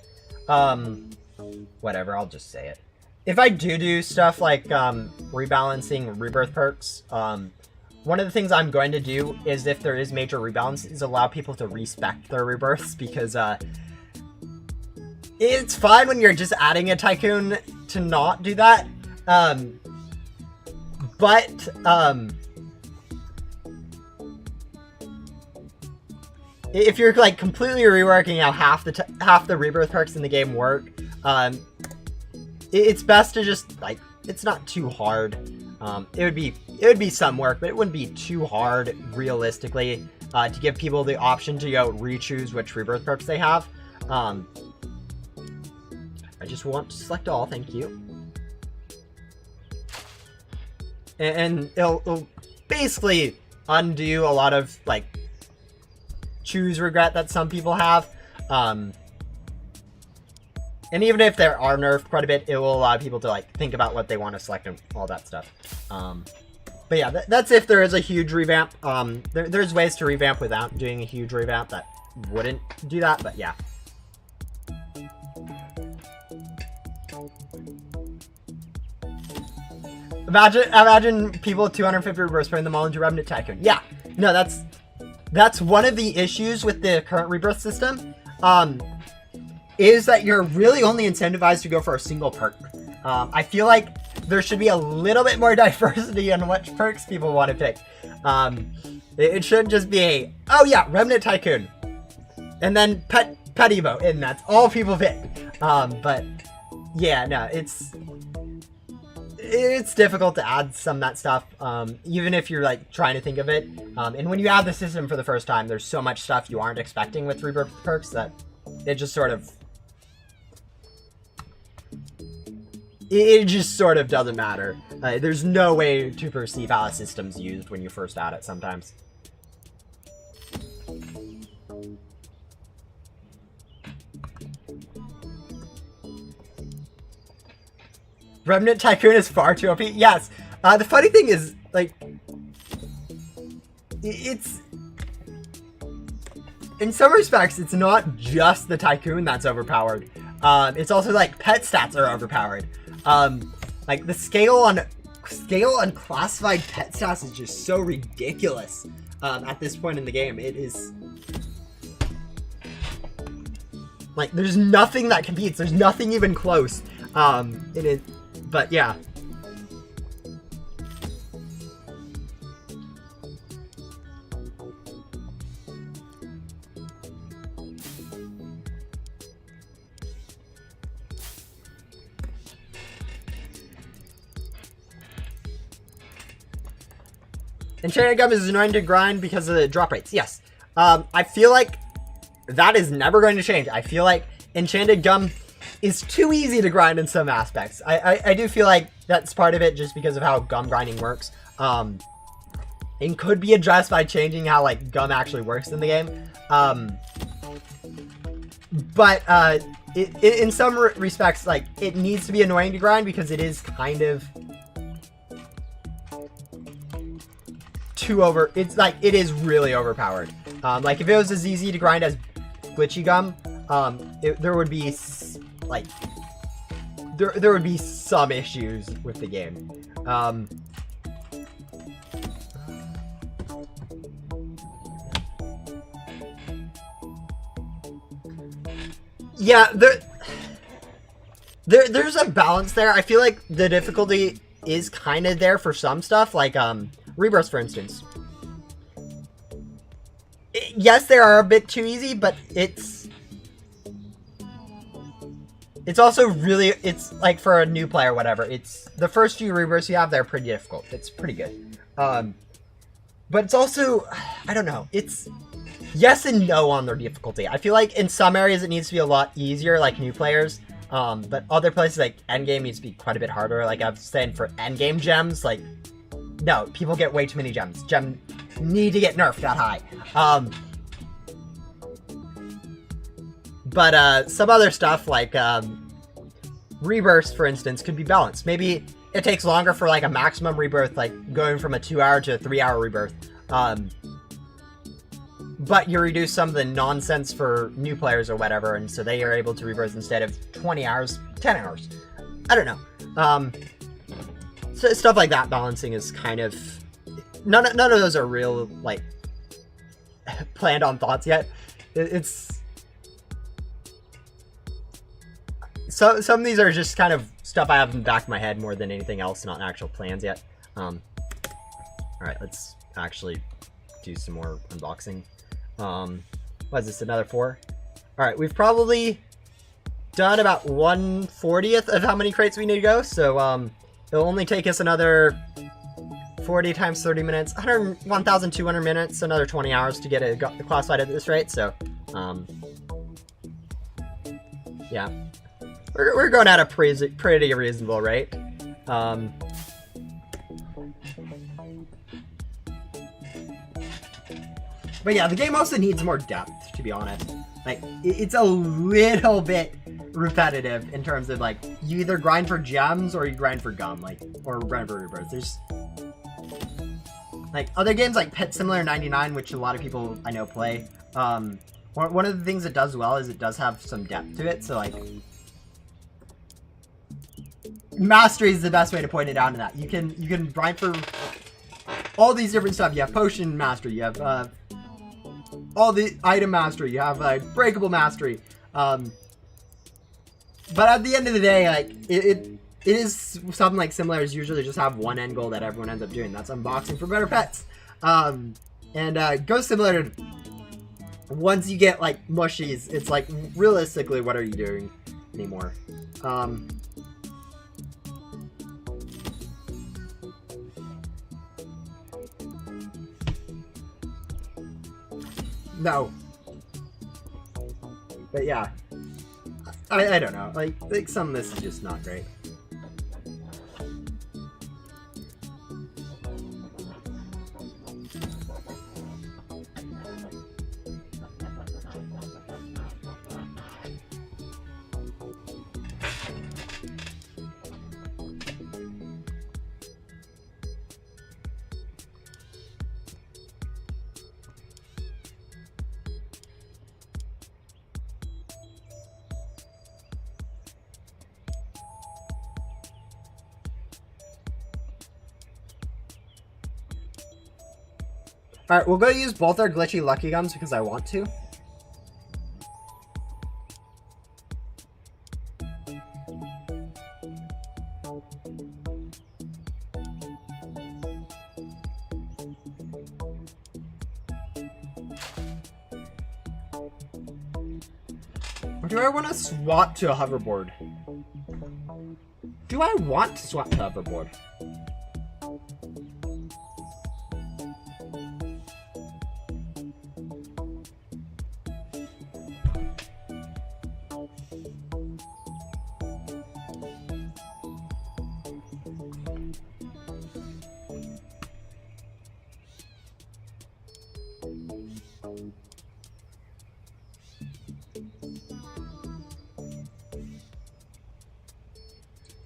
Whatever, I'll just say it. If I do stuff like rebalancing rebirth perks, one of the things I'm going to do is, if there is major rebalance, is allow people to respec their rebirths, because it's fine when you're just adding a tycoon to not do that. But if you're like completely reworking how half the rebirth perks in the game work, it's best to just, like, it's not too hard. It would be some work, but it wouldn't be too hard realistically to give people the option to go re-choose which rebirth perks they have. I just want to select all, thank you. And it'll basically undo a lot of like choose regret that some people have. And even if there are nerfed quite a bit, it will allow people to like think about what they want to select and all that stuff. But yeah, that's if there is a huge revamp. There's ways to revamp without doing a huge revamp that wouldn't do that, but yeah. Imagine people with 250 rebirths putting them all into Remnant Tycoon. Yeah, no, that's one of the issues with the current rebirth system. Is that you're really only incentivized to go for a single perk. I feel like there should be a little bit more diversity on which perks people want to pick. It shouldn't just be a, oh yeah, Remnant Tycoon, and then Pet Evo, and that's all people pick. But yeah, no, it's difficult to add some of that stuff, even if you're like trying to think of it. And when you add the system for the first time, there's so much stuff you aren't expecting with rebirth perks that it just sort of doesn't matter. There's no way to perceive how a system's used when you first add it sometimes. Remnant Tycoon is far too OP. Yes. The funny thing is, like, it's in some respects, it's not just the Tycoon that's overpowered. It's also like pet stats are overpowered. Like the scale on classified pet stats is just so ridiculous. At this point in the game, it is like there's nothing that competes. There's nothing even close. But yeah. Enchanted Gum is annoying to grind because of the drop rates. Yes. I feel like that is never going to change. I feel like Enchanted Gum is too easy to grind in some aspects. I do feel like that's part of it just because of how gum grinding works. It could be addressed by changing how like gum actually works in the game. But in some respects, like it needs to be annoying to grind because it is kind of it's like it is really overpowered. Like if it was as easy to grind as Glitchy Gum, there would be like there would be some issues with the game. Yeah, there's a balance there. I feel like the difficulty is kind of there for some stuff, like Rebirths, for instance. Yes, they are a bit too easy, but it's also really, it's like for a new player, whatever. It's the first few Rebirths you have, they're pretty difficult. It's pretty good. But it's also, I don't know. It's yes and no on their difficulty. I feel like in some areas it needs to be a lot easier, like new players. But other places like endgame needs to be quite a bit harder. Like I was saying, for endgame gems, like no, people get way too many gems. Gems need to get nerfed that high. But some other stuff like rebirths, for instance, could be balanced. Maybe it takes longer for like a maximum rebirth, like going from a 2-hour to a 3-hour rebirth. But you reduce some of the nonsense for new players or whatever, and so they are able to rebirth instead of 20 hours, 10 hours. I don't know. So stuff like that balancing is kind of none of those are real like planned on thoughts yet. It's some of these are just kind of stuff I have in the back of my head more than anything else, not actual plans yet. All right, let's actually do some more unboxing. What is this, another 4? All right, we've probably done about 1/40th of how many crates we need to go, so it'll only take us another 40 times 30 minutes, 1,200 minutes, another 20 hours to get it classified at this rate, so yeah. We're going at a pretty reasonable rate. But yeah, the game also needs more depth, to be honest. Like, it's a little bit repetitive in terms of, like, you either grind for gems or you grind for gum, like, or grind for rebirths. There's, like, other games like Pet Simulator 99, which a lot of people I know play. One of the things it does well is it does have some depth to it, so, like, mastery is the best way to point it down to that. You can grind for all these different stuff. You have potion mastery, you have all the item mastery, you have breakable mastery. But at the end of the day, like it is something like similar as usually just have one end goal that everyone ends up doing. That's unboxing for better pets. And goes similar to once you get like mushies, it's like realistically what are you doing anymore? No. But yeah. I don't know. Like some of this is just not great. Alright, we'll go use both our glitchy lucky guns because I want to. Or do I want to swap to a hoverboard? Do I want to swap to a hoverboard?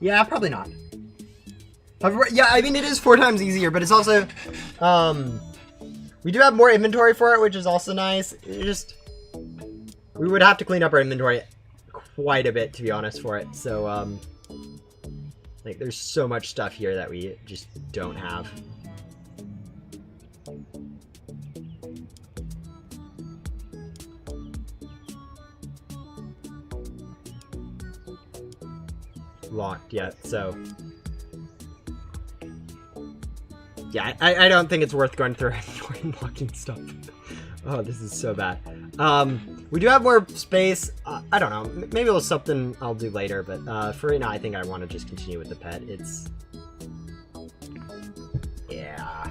Yeah, probably not. Yeah, I mean, it is 4 times easier, but it's also, we do have more inventory for it, which is also nice. We would have to clean up our inventory quite a bit, to be honest, for it. So, like, there's so much stuff here that we just don't have. Locked yet, so yeah, I don't think it's worth going through and unlocking stuff. Oh, this is so bad. We do have more space. I don't know, maybe it'll something I'll do later, but for right now I think I want to just continue with the pet. It's yeah.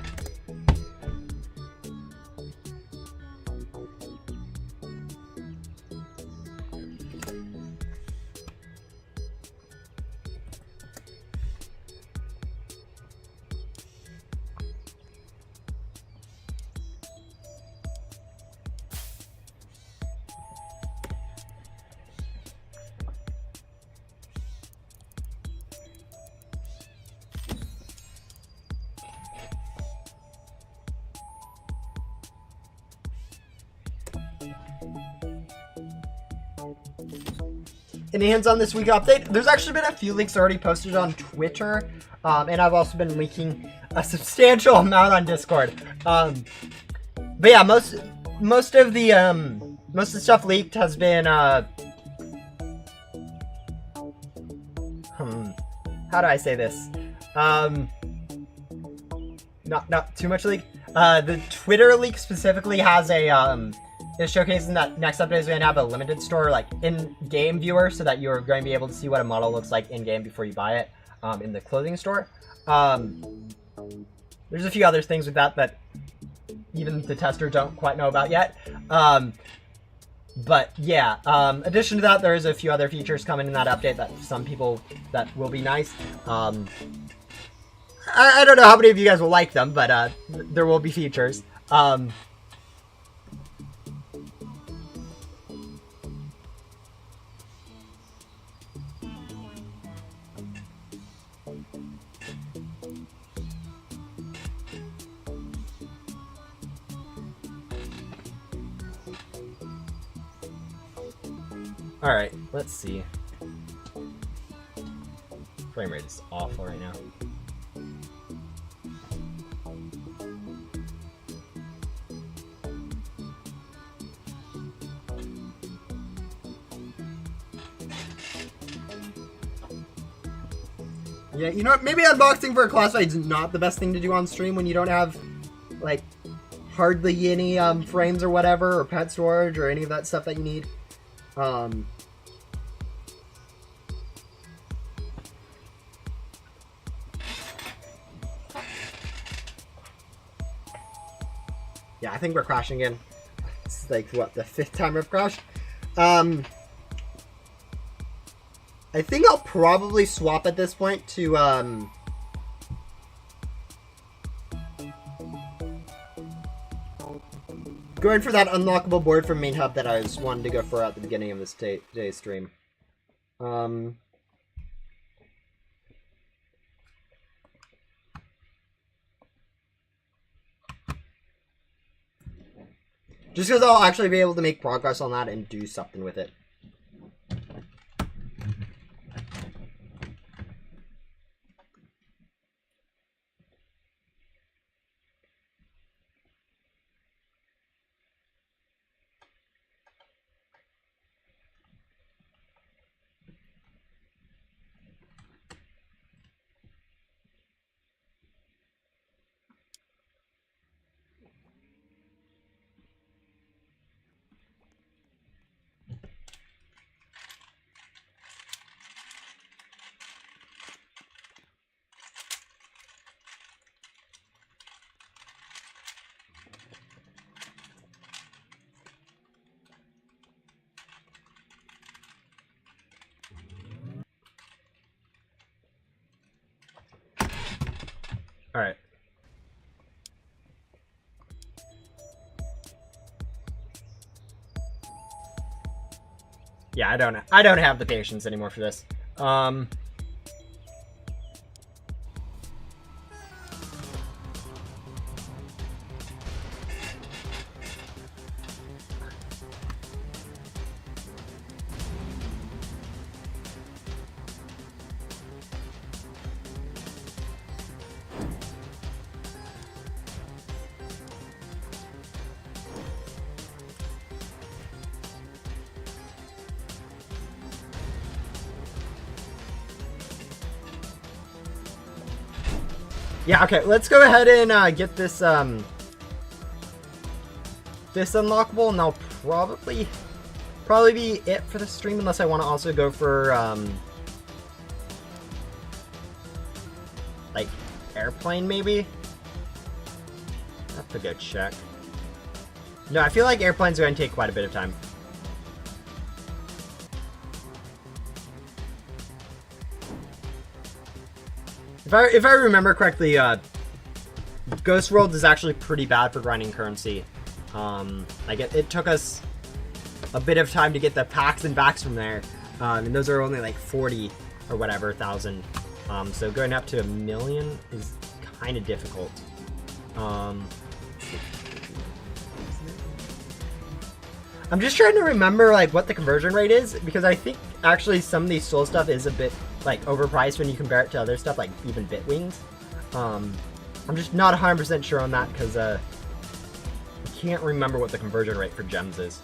Any hands on this week update? There's actually been a few leaks already posted on Twitter, and I've also been leaking a substantial amount on Discord. But yeah, most of the stuff leaked has been how do I say this? Not too much leak. The Twitter leak specifically has a is showcasing that next update is going to have a limited store, like in-game viewer, so that you're going to be able to see what a model looks like in-game before you buy it in the clothing store. There's a few other things with that even the tester don't quite know about yet. But yeah, addition to that, there is a few other features coming in that update that some people that will be nice. I don't know how many of you guys will like them, but there will be features. Alright, let's see. Frame rate is awful right now. Yeah, you know what? Maybe unboxing for a classified is not the best thing to do on stream when you don't have, like, hardly any frames or whatever, or pet storage, or any of that stuff that you need. Yeah, I think we're crashing again. It's like, what, the 5th time we've crashed? I think I'll probably swap at this point to, going for that unlockable board from Main Hub that I was wanting to go for at the beginning of this today's stream. Just because I'll actually be able to make progress on that and do something with it. All right. Yeah, I don't have the patience anymore for this. Yeah, okay, let's go ahead and get this this unlockable, and that'll probably be it for the stream, unless I want to also go for like airplane maybe. I have to go check. No, I feel like airplane's going to take quite a bit of time. If I remember correctly, Ghost World is actually pretty bad for grinding currency. Like it took us a bit of time to get the packs and backs from there, and those are only like 40 or whatever thousand. So going up to 1 million is kind of difficult. I'm just trying to remember like what the conversion rate is, because I think actually some of these soul stuff is a bit like overpriced when you compare it to other stuff like even Bitwings. I'm just not 100% sure on that, because I can't remember what the conversion rate for gems is.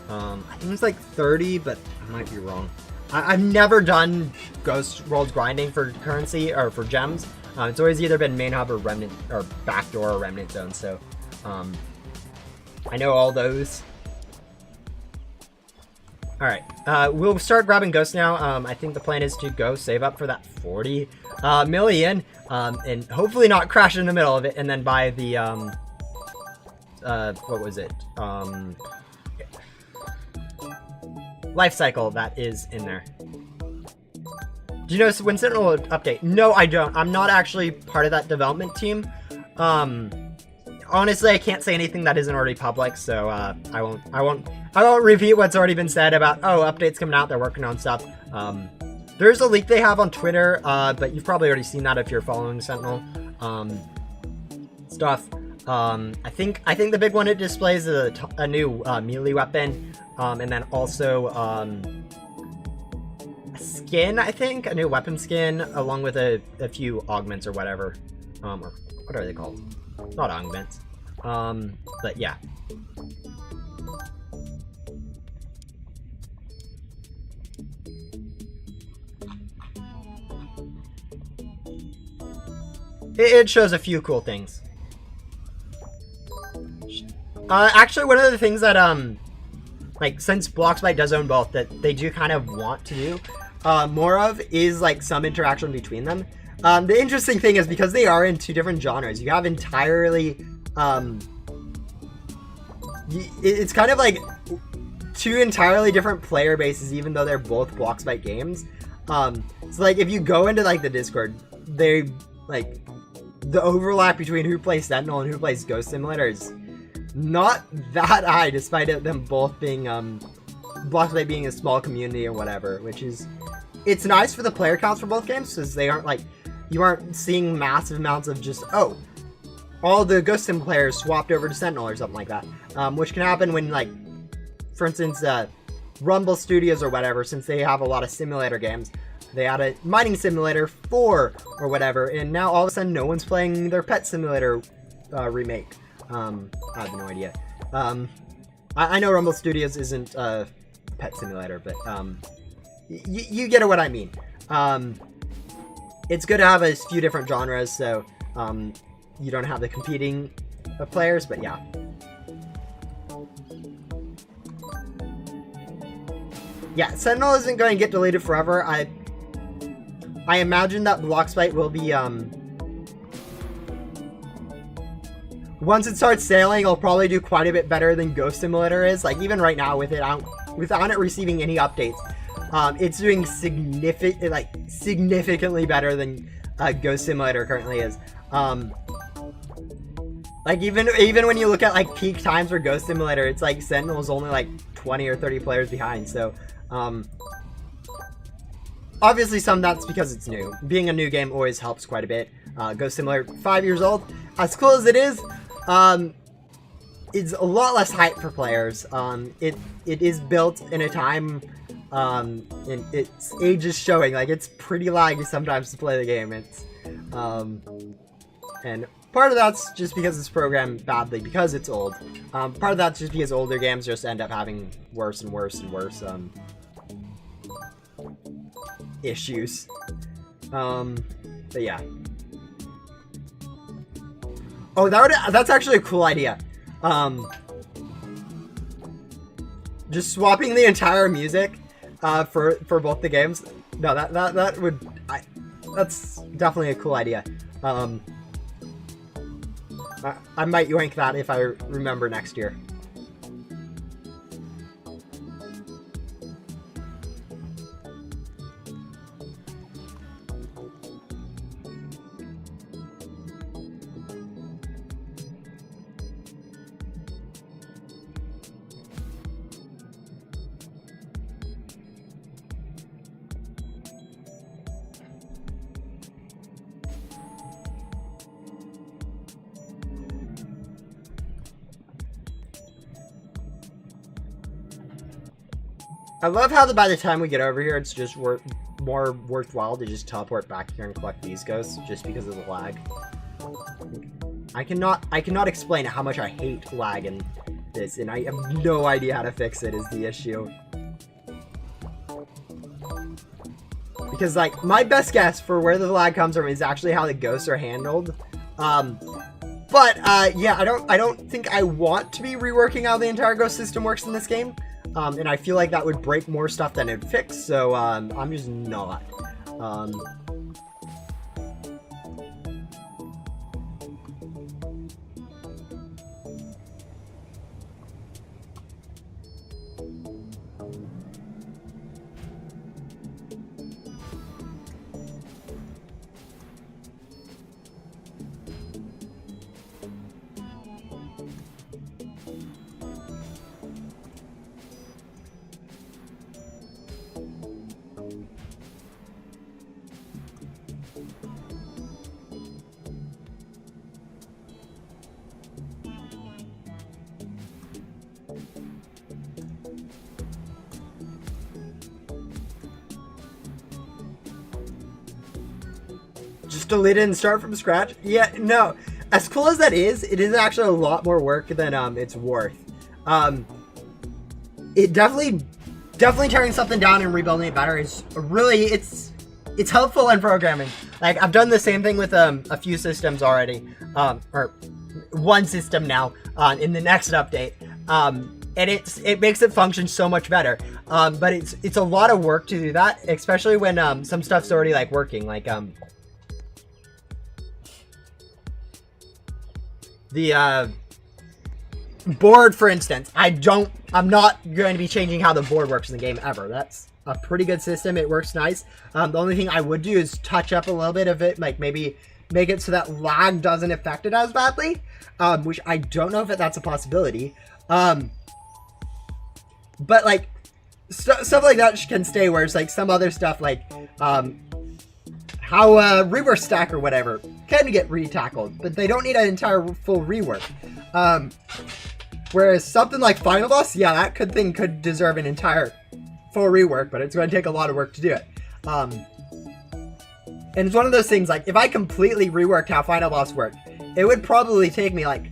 I think it's like 30, but I might be wrong. I've never done Ghost World grinding for currency or for gems. It's always either been main hub or remnant or backdoor or remnant zone. So I know all those. All right, we'll start grabbing ghosts now. I think the plan is to go save up for that 40 million, and hopefully not crash in the middle of it, and then buy the what was it? Life cycle that is in there. Do you know when Sentinel will update? No, I don't. I'm not actually part of that development team. Honestly, I can't say anything that isn't already public, so I won't repeat what's already been said about, oh, updates coming out, they're working on stuff. There's a leak they have on Twitter, but you've probably already seen that if you're following Sentinel stuff. I think the big one it displays is a new melee weapon, and then also a skin, I think, a new weapon skin, along with a few augments or whatever. Or what are they called? Not augments. But yeah. It shows a few cool things. Actually, one of the things that, like, since Bloxbyte does own both, that they do kind of want to do more of is, like, some interaction between them. The interesting thing is, because they are in two different genres, you have entirely, it's kind of like two entirely different player bases, even though they're both Bloxbyte games. So, like, if you go into, like, the Discord, they, like, the overlap between who plays Sentinel and who plays Ghost Simulator is not that high, despite them both being, Bloxbyte being a small community or whatever, which is, it's nice for the player counts for both games, because they aren't, like, you aren't seeing massive amounts of just, oh, all the Ghost Sim players swapped over to Sentinel or something like that, which can happen when, like, for instance, Rumble Studios or whatever, since they have a lot of simulator games, they had a Mining Simulator 4 or whatever, and now all of a sudden no one's playing their Pet Simulator remake. I have no idea. I know Rumble Studios isn't Pet Simulator, but you get what I mean. It's good to have a few different genres, so you don't have the competing players, but yeah. Yeah, Sentinel isn't going to get deleted forever. I imagine that Bloxbyte will be, once it starts sailing, it'll probably do quite a bit better than Ghost Simulator is. Like, even right now, with it without it receiving any updates, it's doing significantly better than Ghost Simulator currently is. Like even when you look at like peak times for Ghost Simulator, it's like Sentinel's only like 20 or 30 players behind. So obviously that's because it's new. Being a new game always helps quite a bit. Ghost Simulator 5 years old, as cool as it is, it's a lot less hype for players. It is built in a time, and its age is showing. Like, it's pretty laggy sometimes to play the game. It's and part of that's just because it's programmed badly because it's old. Part of that's just because older games just end up having worse and worse and worse issues. But yeah. Oh, that's actually a cool idea. Just swapping the entire music for both the games. No, that's definitely a cool idea. I might yoink that if I remember next year. I love how by the time we get over here, it's just more worthwhile to just teleport back here and collect these ghosts, just because of the lag. I cannot explain how much I hate lag in this, and I have no idea how to fix it is the issue. Because, like, my best guess for where the lag comes from is actually how the ghosts are handled. Yeah, I don't think I want to be reworking how the entire ghost system works in this game. And I feel like that would break more stuff than it'd fix, so I'm just not. Just delete it and start from scratch? Yeah, no. As cool as that is, it is actually a lot more work than it's worth. It definitely tearing something down and rebuilding it better is really, it's helpful in programming. Like, I've done the same thing with a few systems already, or one system now in the next update. And it makes it function so much better. But it's a lot of work to do that, especially when some stuff's already like working, like the board, for instance. I'm not going to be changing how the board works in the game ever. That's a pretty good system. It works nice. The only thing I would do is touch up a little bit of it, like maybe make it so that lag doesn't affect it as badly, which I don't know if that's a possibility. But like stuff like that can stay, where it's like some other stuff like how reverse stack or whatever can get retackled, but they don't need an entire full rework. Whereas something like Final Boss, yeah, that thing could deserve an entire full rework, but it's going to take a lot of work to do it. And it's one of those things, like, if I completely reworked how Final Boss worked, it would probably take me like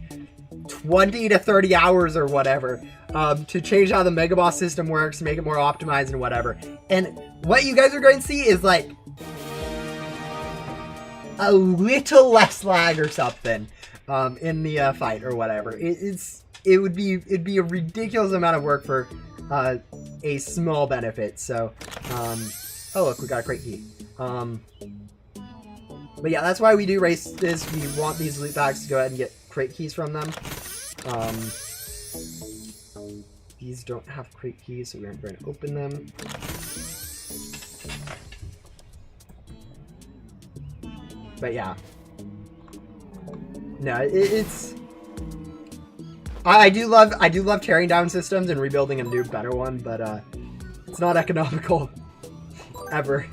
20 to 30 hours or whatever to change how the Mega Boss system works, make it more optimized and whatever. And what you guys are going to see is like a little less lag or something in the fight or whatever. It'd be a ridiculous amount of work for a small benefit. So oh look, we got a crate key. But yeah, that's why we do races. We want these loot packs to go ahead and get crate keys from them. These don't have crate keys, so we aren't going to open them. But yeah. No, it's. I do love tearing down systems and rebuilding a new, better one, but it's not economical ever.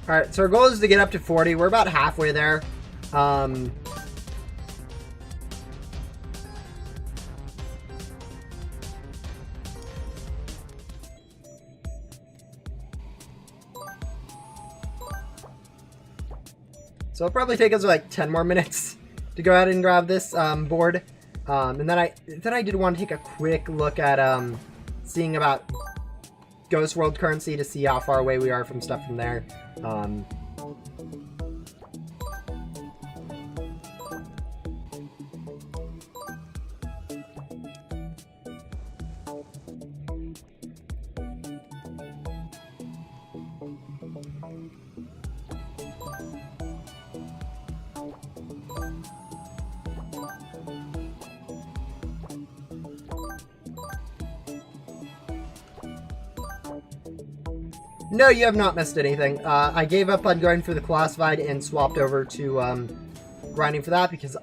Alright, so our goal is to get up to 40. We're about halfway there. So it'll probably take us like 10 more minutes to go ahead and grab this board. And then I did want to take a quick look at seeing about Ghost World currency to see how far away we are from stuff from there. No, you have not missed anything. I gave up on going for the classified and swapped over to grinding for that because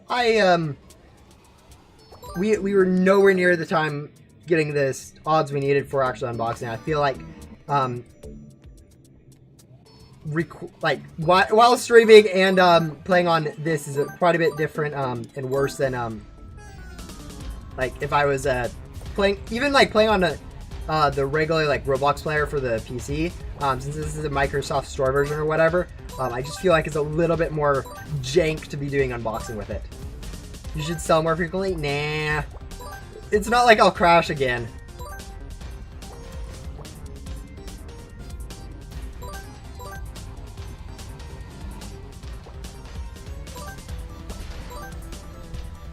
we were nowhere near the time getting this odds we needed for actually unboxing. I feel like while streaming and playing on this is quite a bit different and worse than like if I was playing on the regular like Roblox player for the PC. Since this is a Microsoft Store version or whatever, I just feel like it's a little bit more jank to be doing unboxing with it. You should sell more frequently? Nah. It's not like I'll crash again.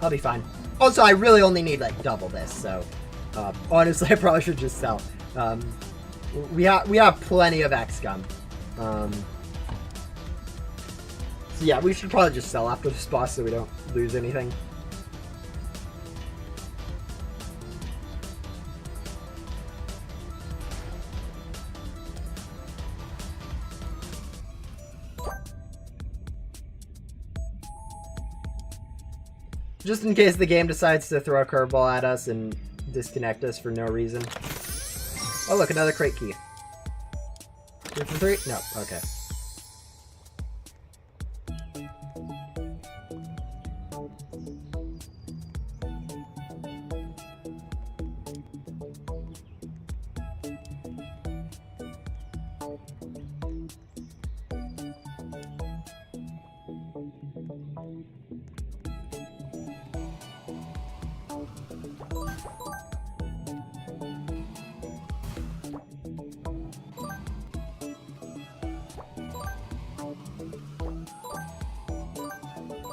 I'll be fine. Also, I really only need like double this, so honestly, I probably should just sell. We have plenty of XCOM. So yeah, we should probably just sell after this boss so we don't lose anything. Just in case the game decides to throw a curveball at us and disconnect us for no reason. Oh look, another crate key. 2 for 3? No, okay.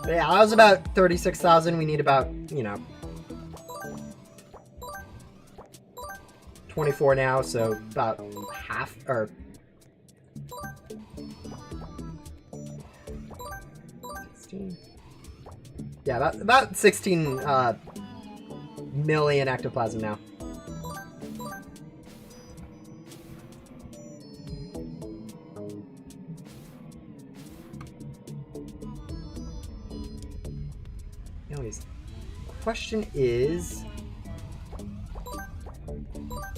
Yeah, that was about 36,000. We need about, 24 now, so about half, or 16. Yeah, about 16 million ectoplasm now. Anyways, question is,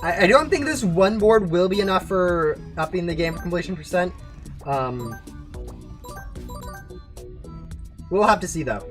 I don't think this one board will be enough for upping the game completion percent. We'll have to see though.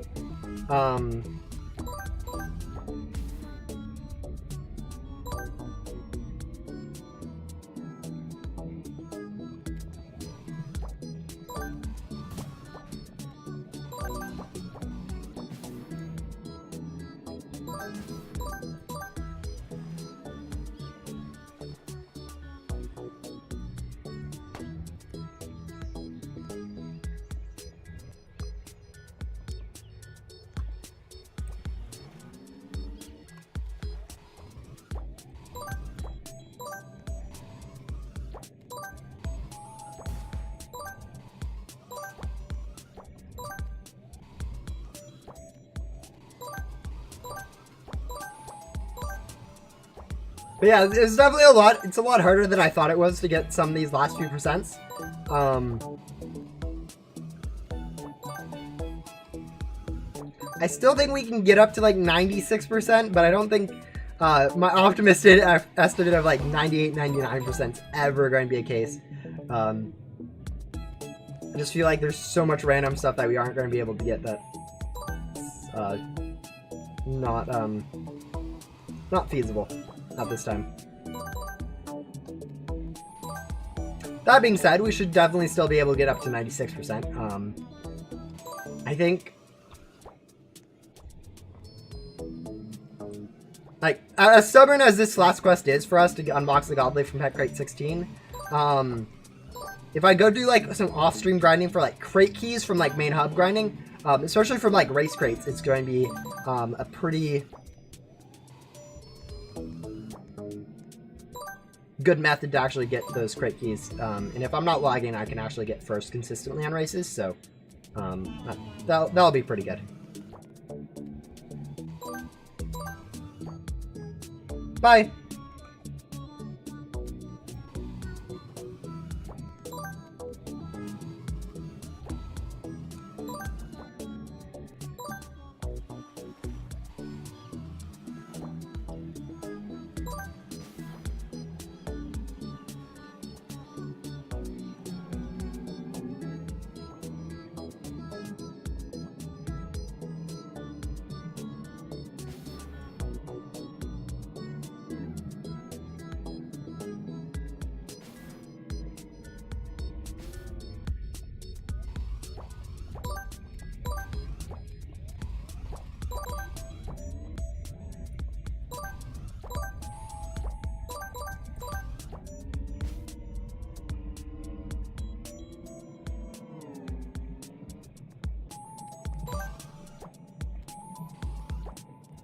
But yeah, it's definitely a lot. It's a lot harder than I thought it was to get some of these last few percents. I still think we can get up to like 96%, but I don't think my optimistic estimate of like 98, 99% is ever going to be a case. I just feel like there's so much random stuff that we aren't going to be able to get that not feasible at this time. That being said, we should definitely still be able to get up to 96%. I think, like, as stubborn as this last quest is for us to unbox the Godblade from Pet Crate 16, if I go do like some off-stream grinding for like crate keys from like main hub grinding, especially from like race crates, it's going to be a pretty good method to actually get those crate keys. And if I'm not lagging, I can actually get first consistently on races, so that'll be pretty good. Bye!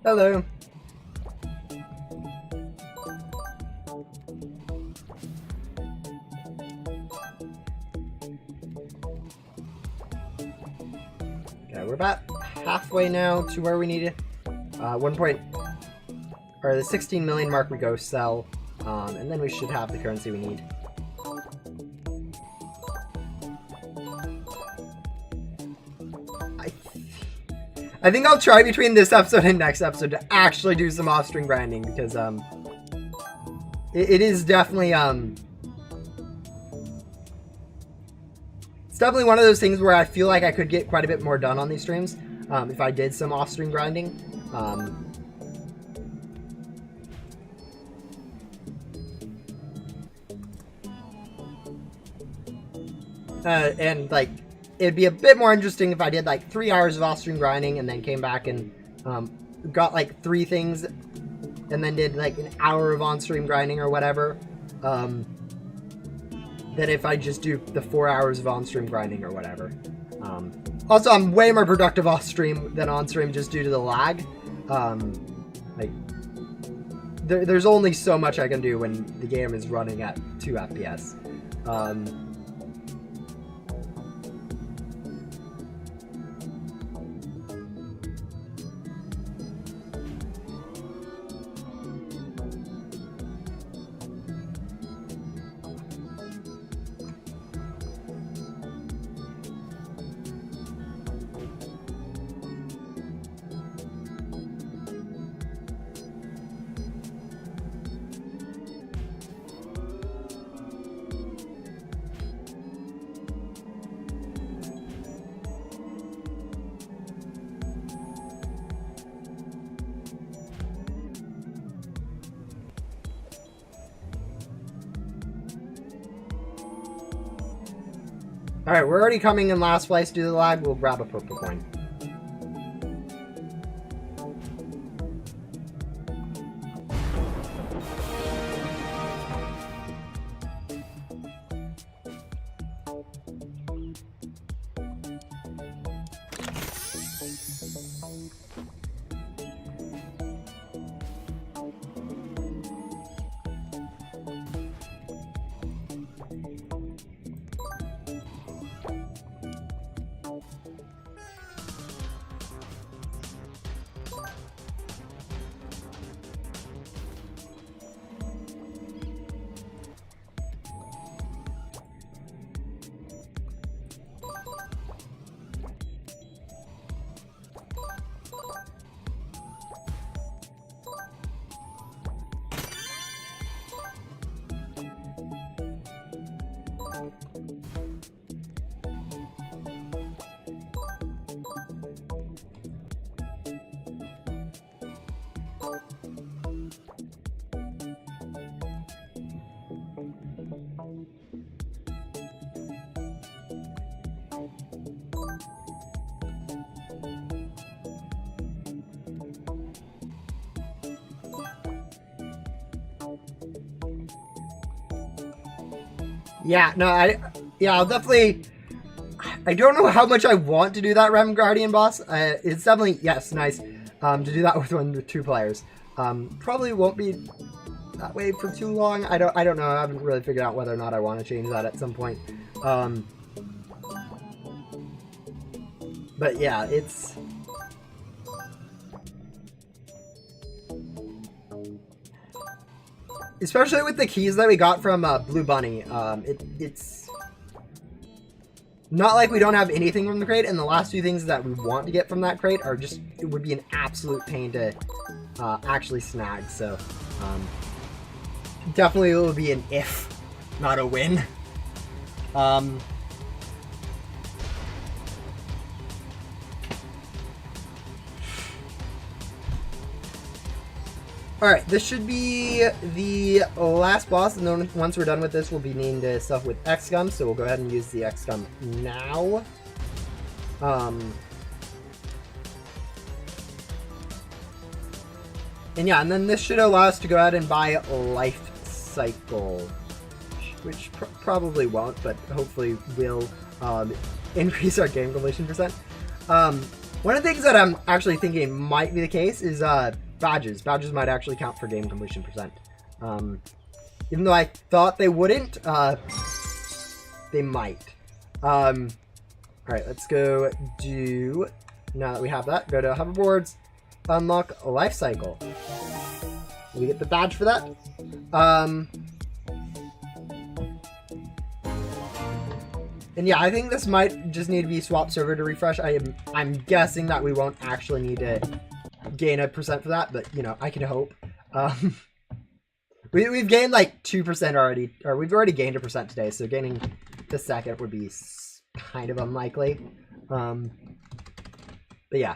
Hello. Okay, we're about halfway now to where we need it. The 16 million mark we go sell, and then we should have the currency we need. I think I'll try between this episode and next episode to actually do some off-stream grinding, because it is definitely it's definitely one of those things where I feel like I could get quite a bit more done on these streams if I did some off-stream grinding. And like, it'd be a bit more interesting if I did like 3 hours of off-stream grinding and then came back and got like 3 things and then did like an hour of on-stream grinding or whatever, than if I just do the 4 hours of on-stream grinding or whatever. Also, I'm way more productive off-stream than on-stream just due to the lag. Like, there's only so much I can do when the game is running at 2 FPS. Alright, we're already coming in last place due to the lag. We'll grab a purple coin. Yeah, no, I'll definitely, I don't know how much I want to do that Rem Guardian boss. It's definitely, yes, nice, to do that with two players. Probably won't be that way for too long. I don't know, I haven't really figured out whether or not I want to change that at some point. But yeah, it's... Especially with the keys that we got from Blue Bunny, it's not like we don't have anything from the crate, and the last two things that we want to get from that crate are just, it would be an absolute pain to actually snag, so definitely it will be an if, not a win. Alright, this should be the last boss, and then once we're done with this, we'll be needing stuff with X-Gum, so we'll go ahead and use the X-Gum now. And yeah, and then this should allow us to go ahead and buy Life Cycle, which probably won't, but hopefully will increase our game completion percent. One of the things that I'm actually thinking might be the case is badges. Badges might actually count for game completion percent. Even though I thought they wouldn't, they might. Alright, let's go do, now that we have that, go to hoverboards, unlock a Life Cycle. We get the badge for that. And yeah, I think this might just need to be swap server to refresh. I'm guessing that we won't actually need to gain a percent for that, but you know, I can hope. We've gained like 2% already, or we've already gained a percent today, so gaining the second would be kind of unlikely. But yeah.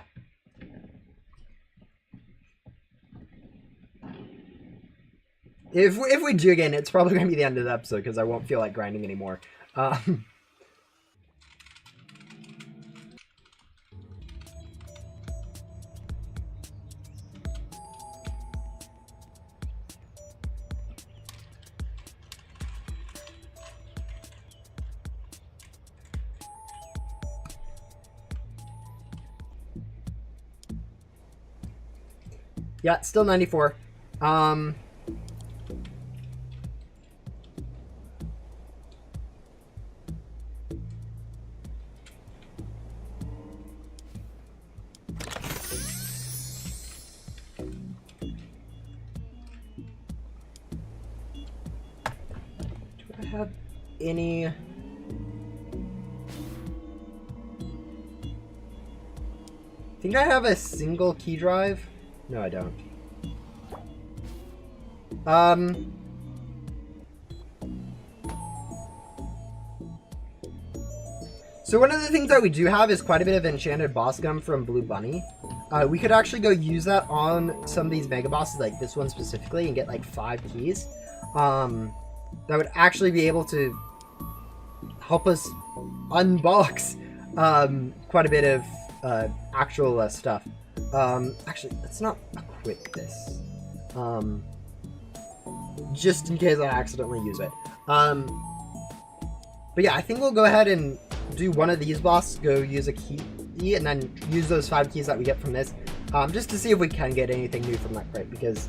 If we do gain it, it's probably going to be the end of the episode because I won't feel like grinding anymore. Yeah, still 94. Do I have any... I think I have a single key drive. No, I don't. So one of the things that we do have is quite a bit of enchanted boss gum from Blue Bunny. We could actually go use that on some of these mega bosses, like this one specifically, and get like 5 keys. That would actually be able to help us unbox quite a bit of actual stuff. Actually, let's not equip this. Just in case I accidentally use it. But yeah, I think we'll go ahead and do one of these boss, go use a key, and then use those 5 keys that we get from this, just to see if we can get anything new from that crate, because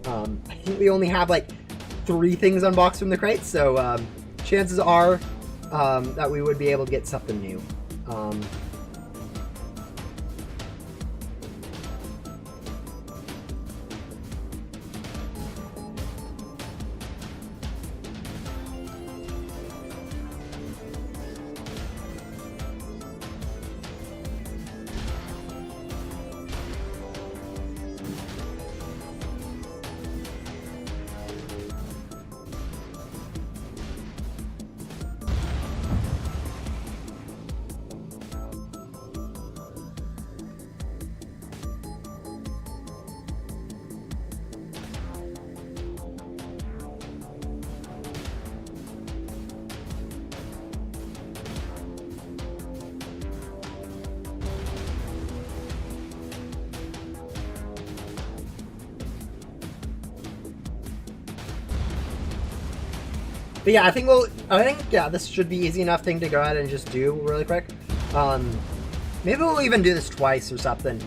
I think we only have like 3 things unboxed from the crate, so chances are that we would be able to get something new. But yeah, I think this should be easy enough thing to go ahead and just do really quick. Maybe we'll even do this twice or something.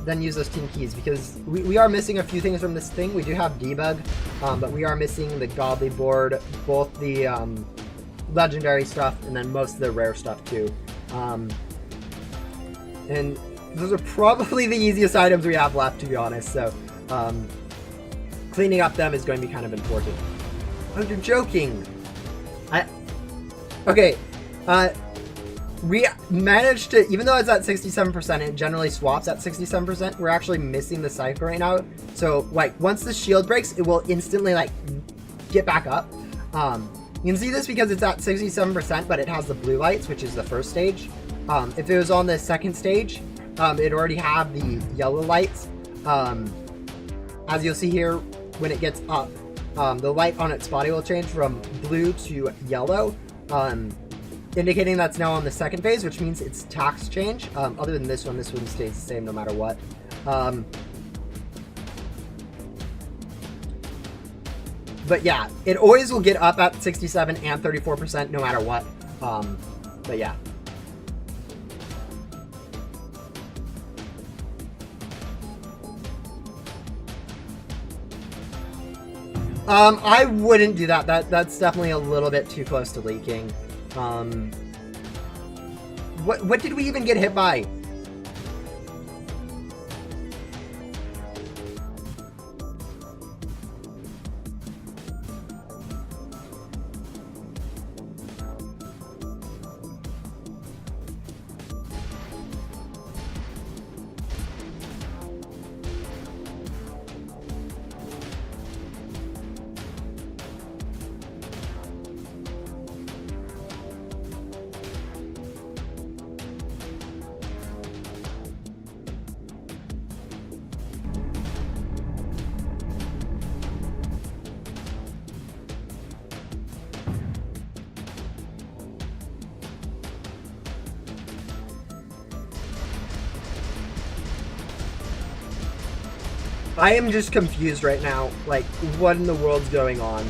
Then use those team keys, because we are missing a few things from this thing. We do have debug, but we are missing the godly board, both the legendary stuff and then most of the rare stuff too. And those are probably the easiest items we have left, to be honest. So cleaning up them is going to be kind of important. Oh, you're joking. Okay. We managed to, even though it's at 67%, it generally swaps at 67%, we're actually missing the Cypher right now. So, like, once the shield breaks, it will instantly, like, get back up. You can see this because it's at 67%, but it has the blue lights, which is the first stage. If it was on the second stage, it'd already have the yellow lights. As you'll see here, when it gets up, the light on its body will change from blue to yellow, indicating that's now on the second phase, which means it's tax change. Other than this one stays the same no matter what. But yeah, it always will get up at 67 and 34% no matter what. But yeah. I wouldn't do that. That's definitely a little bit too close to leaking. What did we even get hit by? I am just confused right now. Like, what in the world's going on?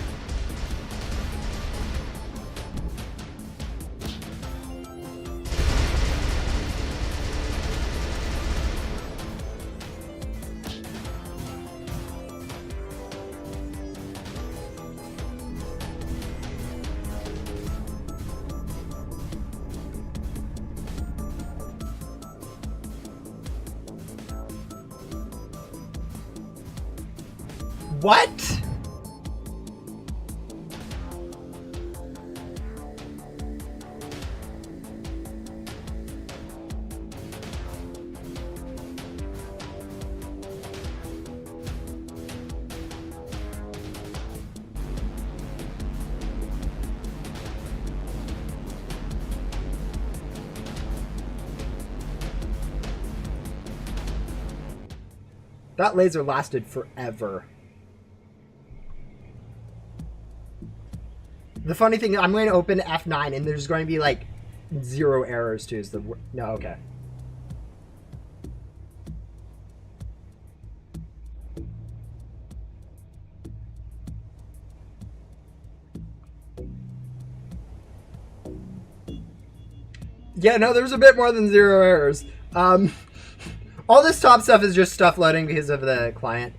What? That laser lasted forever. The funny thing, I'm going to open F9 and there's going to be like 0 errors too. Is the no, okay. Yeah, no, there's a bit more than 0 errors. All this top stuff is just stuff loading because of the client.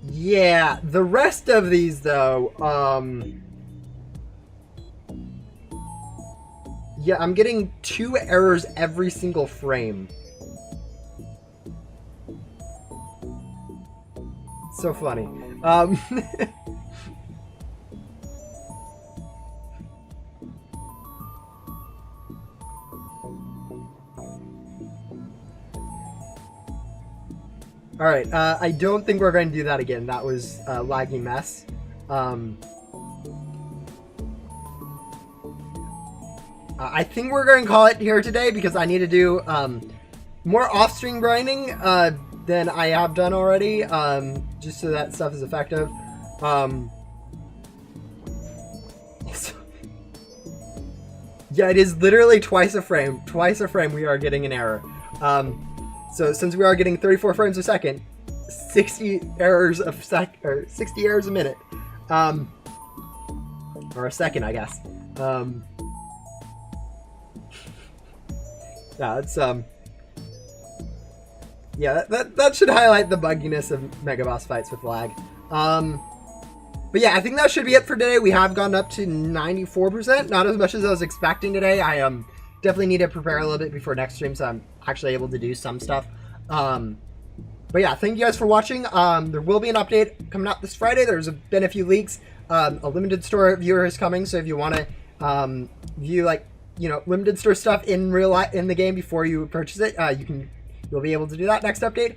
Yeah, the rest of these though, yeah, I'm getting 2 errors every single frame. So funny. All right, I don't think we're going to do that again. That was a laggy mess. I think we're going to call it here today because I need to do more off-stream grinding than I have done already, just so that stuff is effective. Yeah, it is literally twice a frame. Twice a frame we are getting an error. So since we are getting 34 frames a second, 60 errors a or 60 errors a minute, or a second, I guess. Yeah, it's yeah, that should highlight the bugginess of Mega Boss fights with lag. But yeah, I think that should be it for today. We have gone up to 94%, not as much as I was expecting today. I definitely need to prepare a little bit before next stream, so I'm actually able to do some stuff. But yeah, thank you guys for watching. There will be an update coming out this Friday. There's been a few leaks. A limited store viewer is coming, so if you want to view, like, you know, limited store stuff in real life in the game before you purchase it, you'll be able to do that next update.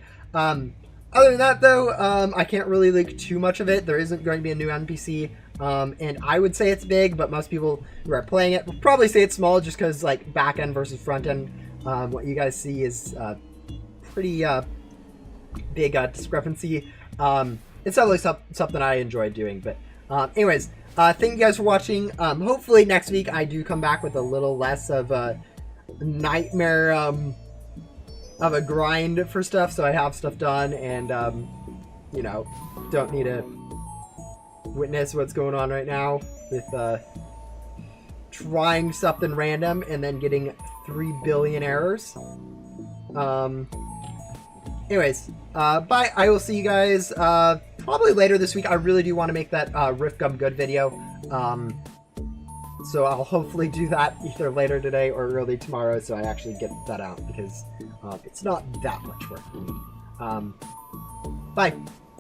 Other than that, though, I can't really leak too much of it. There isn't going to be a new NPC, and I would say it's big, but most people who are playing it will probably say it's small, just because, like, back end versus front end, what you guys see is pretty big discrepancy. It's definitely something I enjoy doing. But anyways, thank you guys for watching. Hopefully next week I do come back with a little less of a nightmare of a grind for stuff, so I have stuff done and you know, don't need to witness what's going on right now with trying something random and then getting 3 billion errors. Anyways, bye. I will see you guys probably later this week. I really do want to make that Rift Gum Good video. So I'll hopefully do that either later today or early tomorrow, so I actually get that out, because it's not that much work for me. Bye.